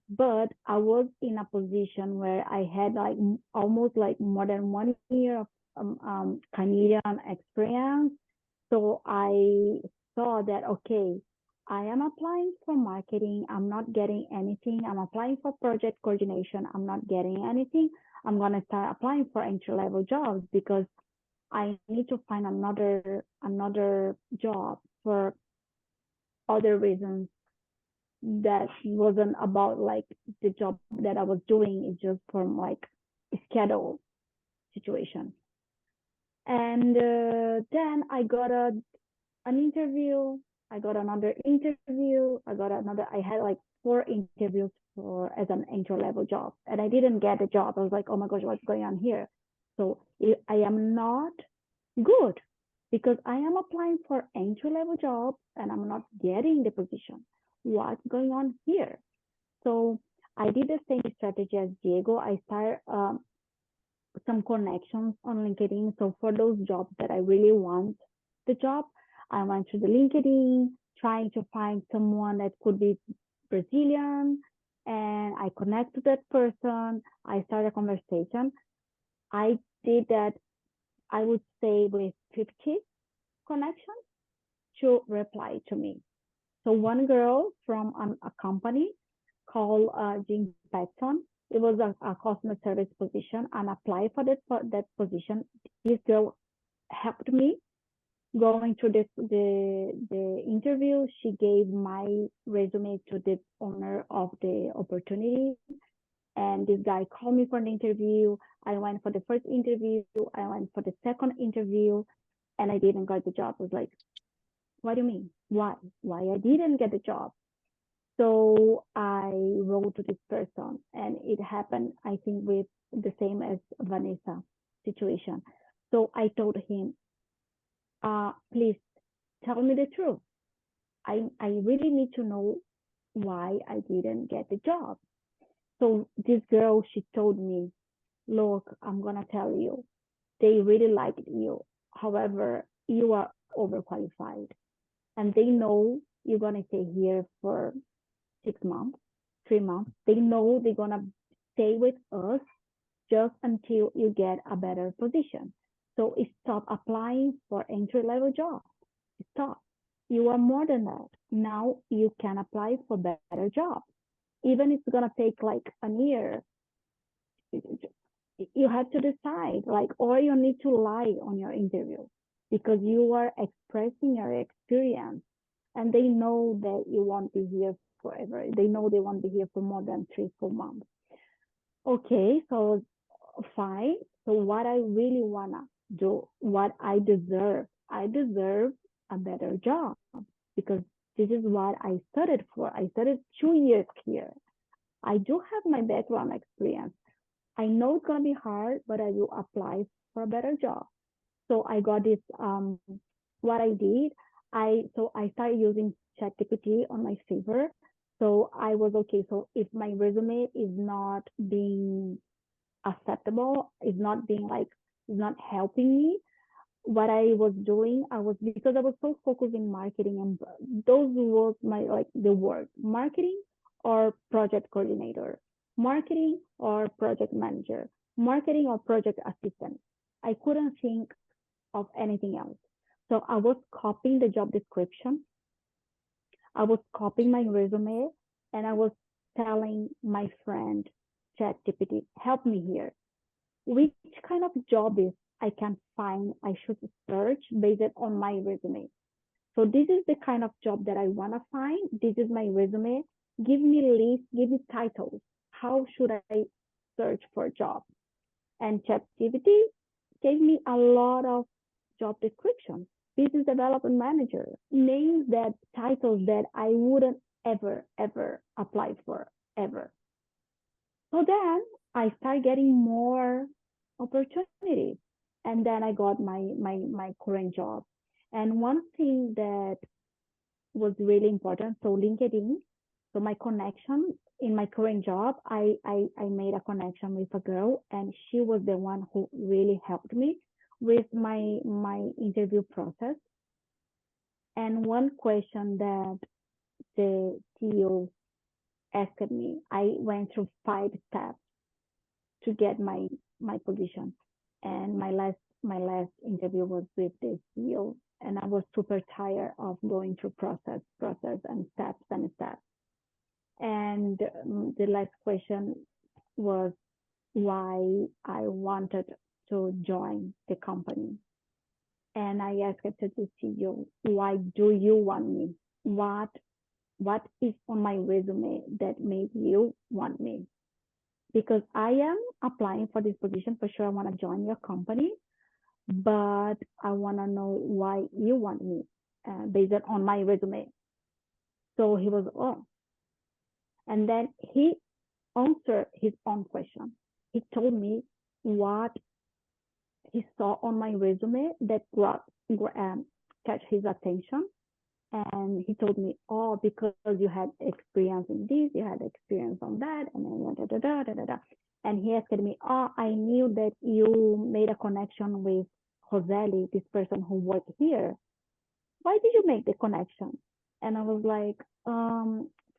But I was in a position where I had like almost like more than 1 year of Canadian experience. So I saw that, okay, I am applying for marketing. I'm not getting anything. I'm applying for project coordination. I'm not getting anything. I'm going to start applying for entry-level jobs because I need to find another job for other reasons that wasn't about like the job that I was doing. It's just from like a schedule situation. And then I got an interview. I got another interview. I had like 4 interviews for as an entry-level job, and I didn't get the job. I was like, oh my gosh, what's going on here? So I am not good because I am applying for entry-level jobs and I'm not getting the position. What's going on here? So I did the same strategy as Diego. I started some connections on LinkedIn. So for those jobs that I really want the job, I went to the LinkedIn trying to find someone that could be Brazilian, and I connect to that person. I started a conversation. I did that, I would say, with 50 connections to reply to me. So one girl from a company called Jean Patton, it was a customer service position, and applied for that position. This girl helped me going through the interview. She gave my resume to the owner of the opportunity, and this guy called me for an interview. I went for the first interview. I went for the second interview, and I didn't get the job. I was like, what do you mean? Why I didn't get the job? So I wrote to this person, and it happened, I think, with the same as Vanessa situation. So I told him, please tell me the truth. I really need to know why I didn't get the job. So this girl, she told me, look, I'm going to tell you, they really liked you. However, you are overqualified, and they know you're going to stay here for 6 months, 3 months. They know they're going to stay with us just until you get a better position. So stop applying for entry-level jobs. Stop. You are more than that. Now you can apply for better jobs. Even if it's going to take like a year, you have to decide, like, or you need to lie on your interview because you are expressing your experience, and they know that you won't be here forever. They know they won't be here for more than 3-4 months. Okay, so fine. So what I really wanna do, what I deserve a better job, because this is what I studied for. I studied 2 years here. I do have my background experience. I know it's gonna be hard, but I will apply for a better job. So I got this, what I did, I started using ChatGPT on my favor. So I was okay. So if my resume is not being acceptable, is not being like, is not helping me, what I was doing, because I was so focused in marketing, and those was my the word marketing or project coordinator, marketing or project manager, marketing or project assistant. I couldn't think of anything else. So I was copying the job description, I was copying my resume, and I was telling my friend ChatGPT, help me here. Which kind of job is I can find, I should search based on my resume. So this is the kind of job that I want to find. This is my resume. Give me list, give me titles. How should I search for a job? And ChatGPT gave me a lot of job descriptions. Business development manager, names that titles that I wouldn't ever apply for, ever. So then I started getting more opportunities. And then I got my current job. And one thing that was really important, so LinkedIn, so my connection in my current job, I made a connection with a girl, and she was the one who really helped me with my interview process. And one question that the CEO asked me, I went through 5 steps to get my position, and my last interview was with the CEO, and I was super tired of going through process and steps. And the last question was why I wanted to join the company. And I asked the CEO, why do you want me? What is on my resume that made you want me? Because I am applying for this position, for sure I want to join your company, but I want to know why you want me based on my resume. So he was, oh. And then he answered his own question. He told me what he saw on my resume that catch his attention. And he told me, oh, because you had experience in this, you had experience on that, and then And he asked me, oh, I knew that you made a connection with Roseli, this person who worked here. Why did you make the connection? And I was like,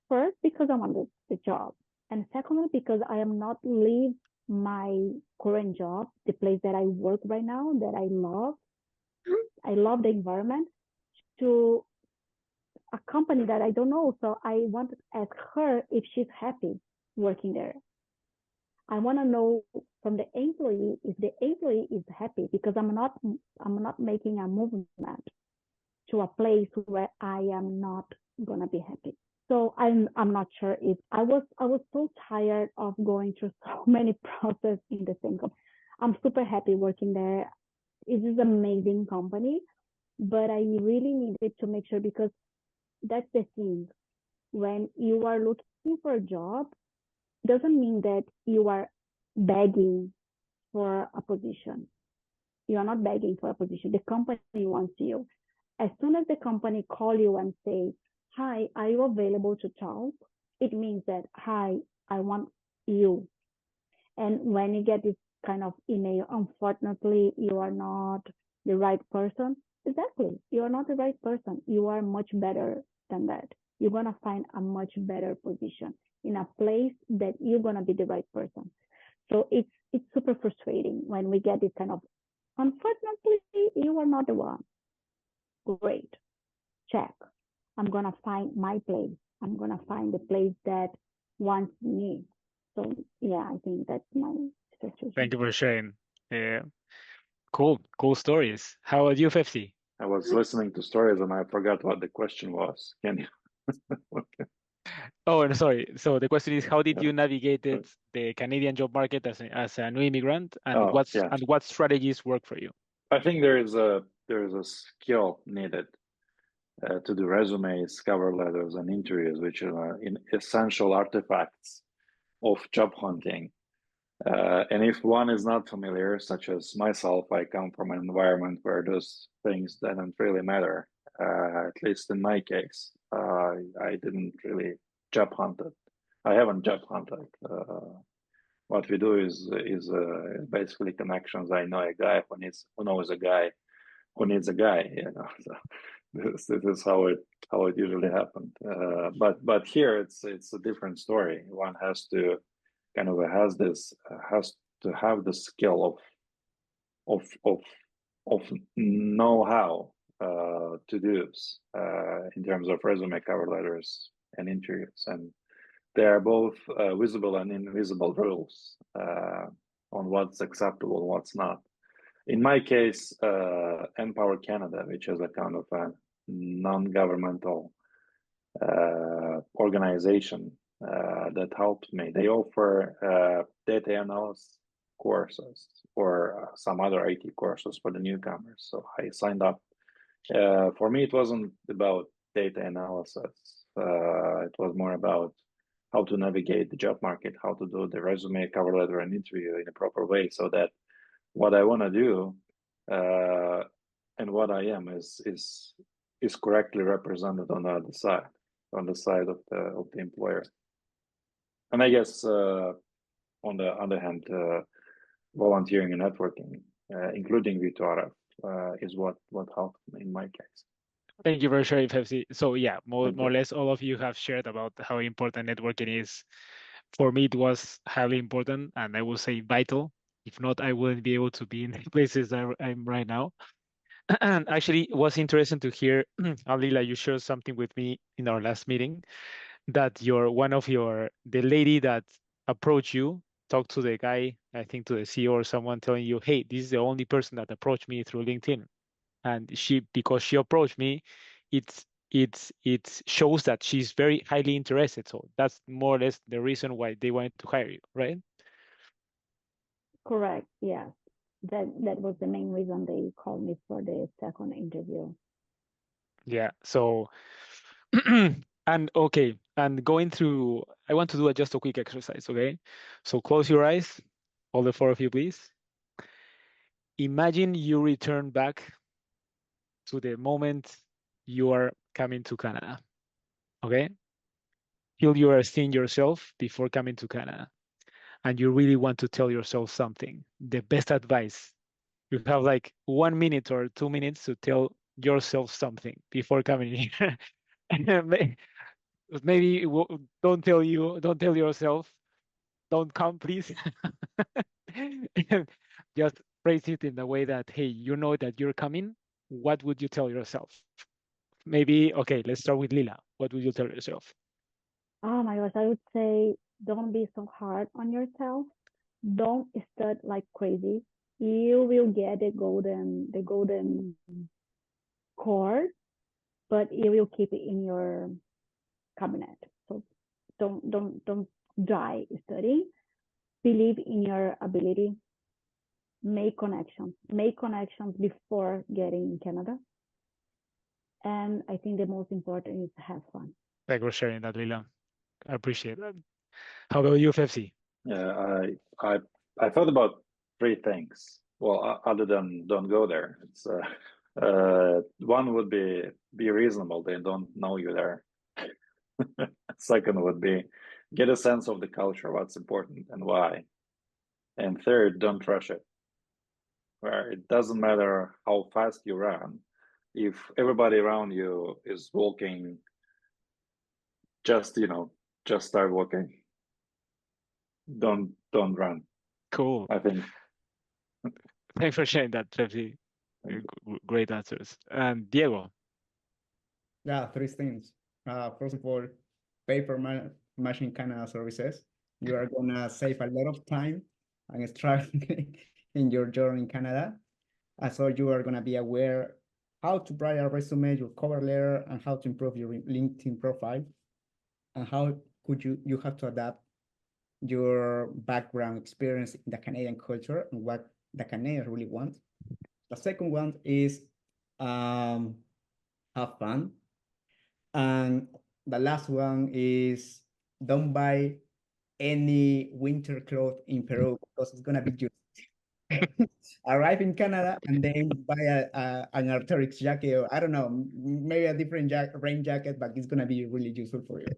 first, because I wanted the job. And secondly, because I am not leave my current job, the place that I work right now, that I love. I love the environment, to a company that I don't know. So I want to ask her if she's happy working there. I want to know from the employee if the employee is happy, because I'm not making a movement to a place where I am not gonna be happy. So I'm not sure if I was so tired of going through so many processes in the same company. I'm super happy working there. It is an amazing company, but I really needed to make sure, because that's the thing. When you are looking for a job, doesn't mean that you are begging for a position. You are not begging for a position. The company wants you. As soon as the company call you and say, hi, are you available to talk? It means that, hi, I want you. And when you get this kind of email, unfortunately, you are not the right person. Exactly. You are not the right person. You are much better than that. You're going to find a much better position in a place that you're going to be the right person. So it's super frustrating when we get this kind of, unfortunately, you are not the one. Great. Check. I'm going to find my place. I'm going to find the place that wants me. So yeah, I think that's my situation. Thank you for sharing. Cool stories. How about you, 50? I was listening to stories and I forgot what the question was. Can you? Okay. Oh, and sorry. So the question is, how did you navigate the Canadian job market as a new immigrant, and what strategies work for you? I think there is a skill needed to do resumes, cover letters, and interviews, which are essential artifacts of job hunting. And if one is not familiar, such as myself, I come from an environment where those things didn't really matter. At least in my case, I didn't really job hunted. I haven't job hunted. What we do is basically connections. I know a guy who knows a guy who needs a guy, you know. So this is how it usually happened. But here it's a different story. One has to kind of has to have the skill of know-how to do this in terms of resume, cover letters, and interviews, and there are both visible and invisible rules on what's acceptable and what's not. In my case, Empower Canada, which is a kind of a non-governmental organization that helped me, they offer data analysis courses or some other IT courses for the newcomers. So I signed up. For me, it wasn't about data analysis. It was more about how to navigate the job market, how to do the resume, cover letter, and interview in a proper way, so that what I want to do and what I am is correctly represented on the other side, on the side of the employer. And I guess on the other hand, volunteering and networking, including Visionaries, is what helped me in my case. Thank you for sharing, Pepsi. So yeah, more or less all of you have shared about how important networking is. For me, it was highly important, and I will say vital. If not, I wouldn't be able to be in the places I'm right now. And actually, it was interesting to hear, Alila, you shared something with me in our last meeting, that the lady that approached you, talked to the guy, I think to the CEO or someone, telling you, hey, this is the only person that approached me through LinkedIn. And because she approached me, it shows that she's very highly interested. So that's more or less the reason why they wanted to hire you, right? Correct. Yes. That was the main reason they called me for the second interview. Yeah. So and okay, and going through, I want to do just a quick exercise, okay? So close your eyes, all the four of you, please. Imagine you return back to the moment you are coming to Canada, okay? Feel you are seeing yourself before coming to Canada, and you really want to tell yourself something. The best advice, you have like 1 minute or 2 minutes to tell yourself something before coming here. Maybe don't tell yourself, don't come, please. Just phrase it in the way that, hey, you know that you're coming. What would you tell yourself? Maybe, okay, let's start with Lila. What would you tell yourself? Oh my gosh, I would say don't be so hard on yourself. Don't study like crazy. You will get the golden cord, but you will keep it in your cabinet. So don't die studying. Believe in your ability. Make connections before getting in Canada. And I think the most important is have fun. Thanks for sharing that, Lila. I appreciate that. How about you, Fefsi? Yeah, I thought about three things. Well, other than don't go there, it's one would be reasonable. They don't know you there. Second would be get a sense of the culture, what's important and why. And third, don't rush it. Where it doesn't matter how fast you run, if everybody around you is walking, just start walking. Don't run. Cool. I think. Thanks for sharing that, Fefsi. Great answers. And Diego. Yeah, three things. First of all, pay for Machine Canada services. You are gonna save a lot of time and struggle in your journey in Canada. So you are gonna be aware how to write a resume, your cover letter, and how to improve your LinkedIn profile, and how could you have to adapt your background experience in the Canadian culture and what the Canadians really want. The second one is have fun. And the last one is don't buy any winter clothes in Peru because it's gonna be just arrive in Canada and then buy an Arc'teryx jacket, or I don't know, maybe a different rain jacket, but it's gonna be really useful for you.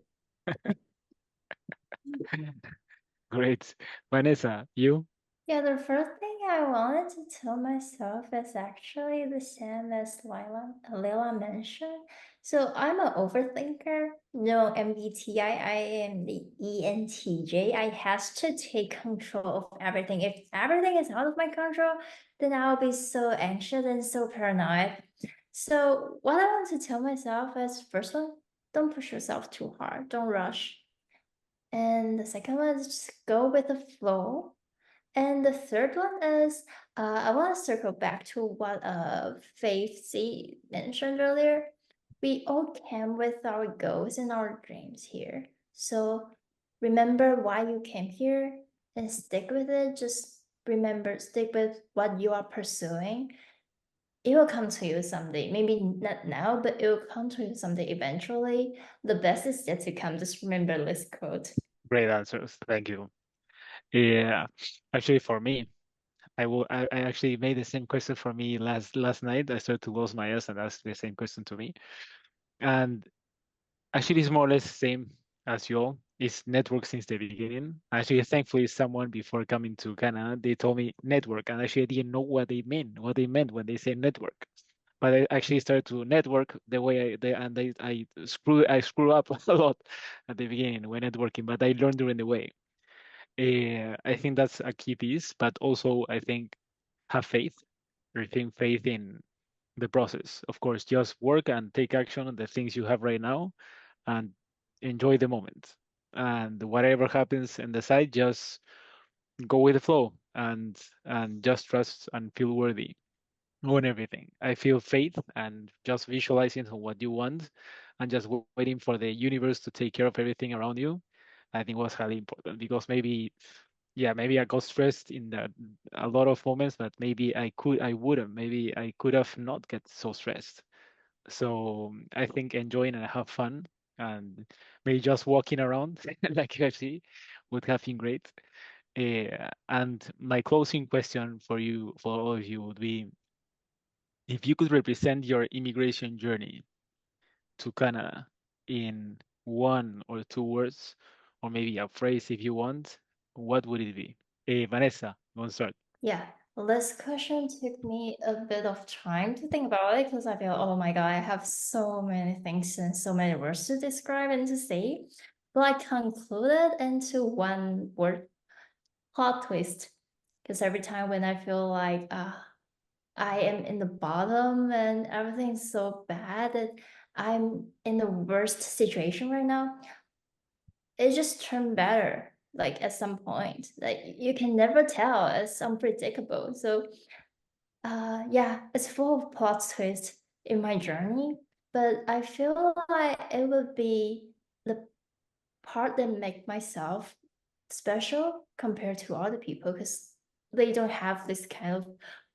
Great. Vanessa, you? Yeah, the first thing I wanted to tell myself is actually the same as Leila mentioned. So I'm an overthinker. No MBTI, I am the ENTJ. I has to take control of everything. If everything is out of my control, then I'll be so anxious and so paranoid. So what I want to tell myself is, first one, don't push yourself too hard. Don't rush. And the second one is just go with the flow. And the third one is, I want to circle back to what Faith C mentioned earlier. We all came with our goals and our dreams here. So remember why you came here and stick with it. Just remember, stick with what you are pursuing. It will come to you someday. Maybe not now, but it will come to you someday eventually. The best is yet to come. Just remember this quote. Great answers. Thank you. Yeah, actually, for me, I actually made the same question for me last night. I started to close my eyes and ask the same question to me. And actually, it's more or less the same as you all. It's network since the beginning. Actually, thankfully, someone before coming to Canada, they told me network, and actually, I didn't know what they meant when they say network. But I actually started to network the way I screw up a lot at the beginning when networking, but I learned during the way. I think that's a key piece, but also I think have faith, retain faith in the process. Of course, just work and take action on the things you have right now and enjoy the moment. And whatever happens in the side, just go with the flow and just trust and feel worthy on everything. I feel faith and just visualizing what you want and just waiting for the universe to take care of everything around you. I think was highly important because maybe I got stressed in a lot of moments, but maybe maybe I could have not get so stressed. So I think enjoying and have fun and maybe just walking around like you actually would have been great. And my closing question for you, for all of you, would be if you could represent your immigration journey to Canada in one or two words, or maybe a phrase if you want, what would it be? Vanessa, you want to start? Yeah, this question took me a bit of time to think about it because I feel, oh my God, I have so many things and so many words to describe and to say. But I concluded into one word, plot twist. Because every time when I feel like I am in the bottom and everything's so bad that I'm in the worst situation right now, it just turned better like at some point. Like you can never tell, it's unpredictable. So yeah, it's full of plot twists in my journey, but I feel like it would be the part that make myself special compared to other people because they don't have this kind of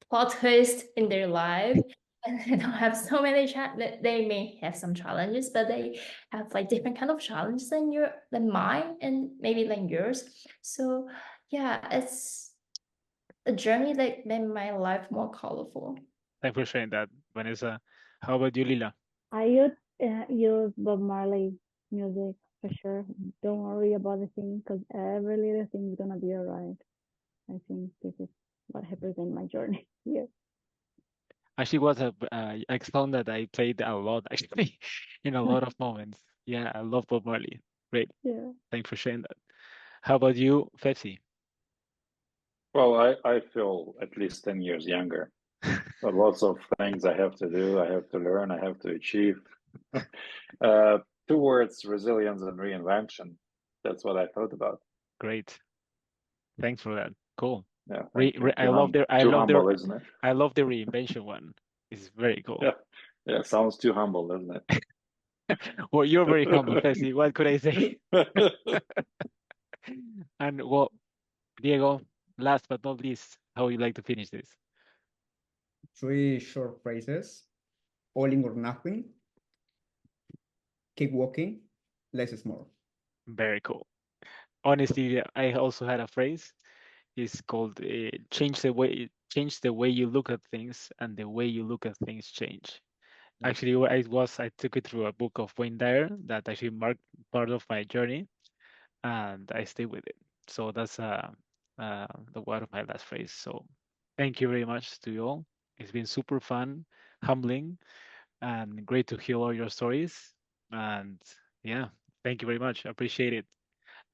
plot twist in their life and they don't have so many they may have some challenges, but they have like different kind of challenges than mine and maybe than yours. So yeah, it's a journey that made my life more colorful. Thanks for sharing that, Vanessa. How about you, Lila? I would use Bob Marley music for sure. Don't worry about the thing because every little thing is gonna be alright. I think this is what represents my journey here. Actually, was a song that I played a lot, actually, in a lot of moments. Yeah, I love Bob Marley. Great. Yeah. Thanks for sharing that. How about you, Fetsi? Well, I feel at least 10 years younger. But lots of things I have to do, I have to learn, I have to achieve. Two words, resilience and reinvention. That's what I thought about. Great. Thanks for that. Cool. Yeah, thank you. I love the isn't it? I love the reinvention one. It's very cool. Yeah, sounds too humble, doesn't it? Well, you're very humble, Fetsi. What could I say? And well, Diego, last but not least, how would you like to finish this? 3 short phrases: all in or nothing, keep walking, less is more. Very cool. Honestly, I also had a phrase. It's called change the way you look at things, and the way you look at things change. Actually, I took it through a book of Wayne Dyer that actually marked part of my journey, and I stay with it. So that's the one of my last phrase. So Thank you very much to you all. It's been super fun, humbling, and great to hear all your stories. And yeah, thank you very much. Appreciate it.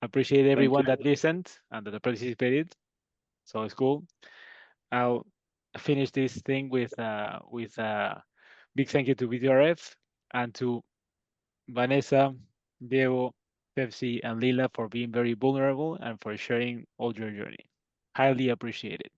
Appreciate everyone that listened and that participated. So it's cool. I'll finish this thing with big thank you to VDRF and to Vanessa, Diego, Pepsi, and Lila for being very vulnerable and for sharing all your journey. Highly appreciated.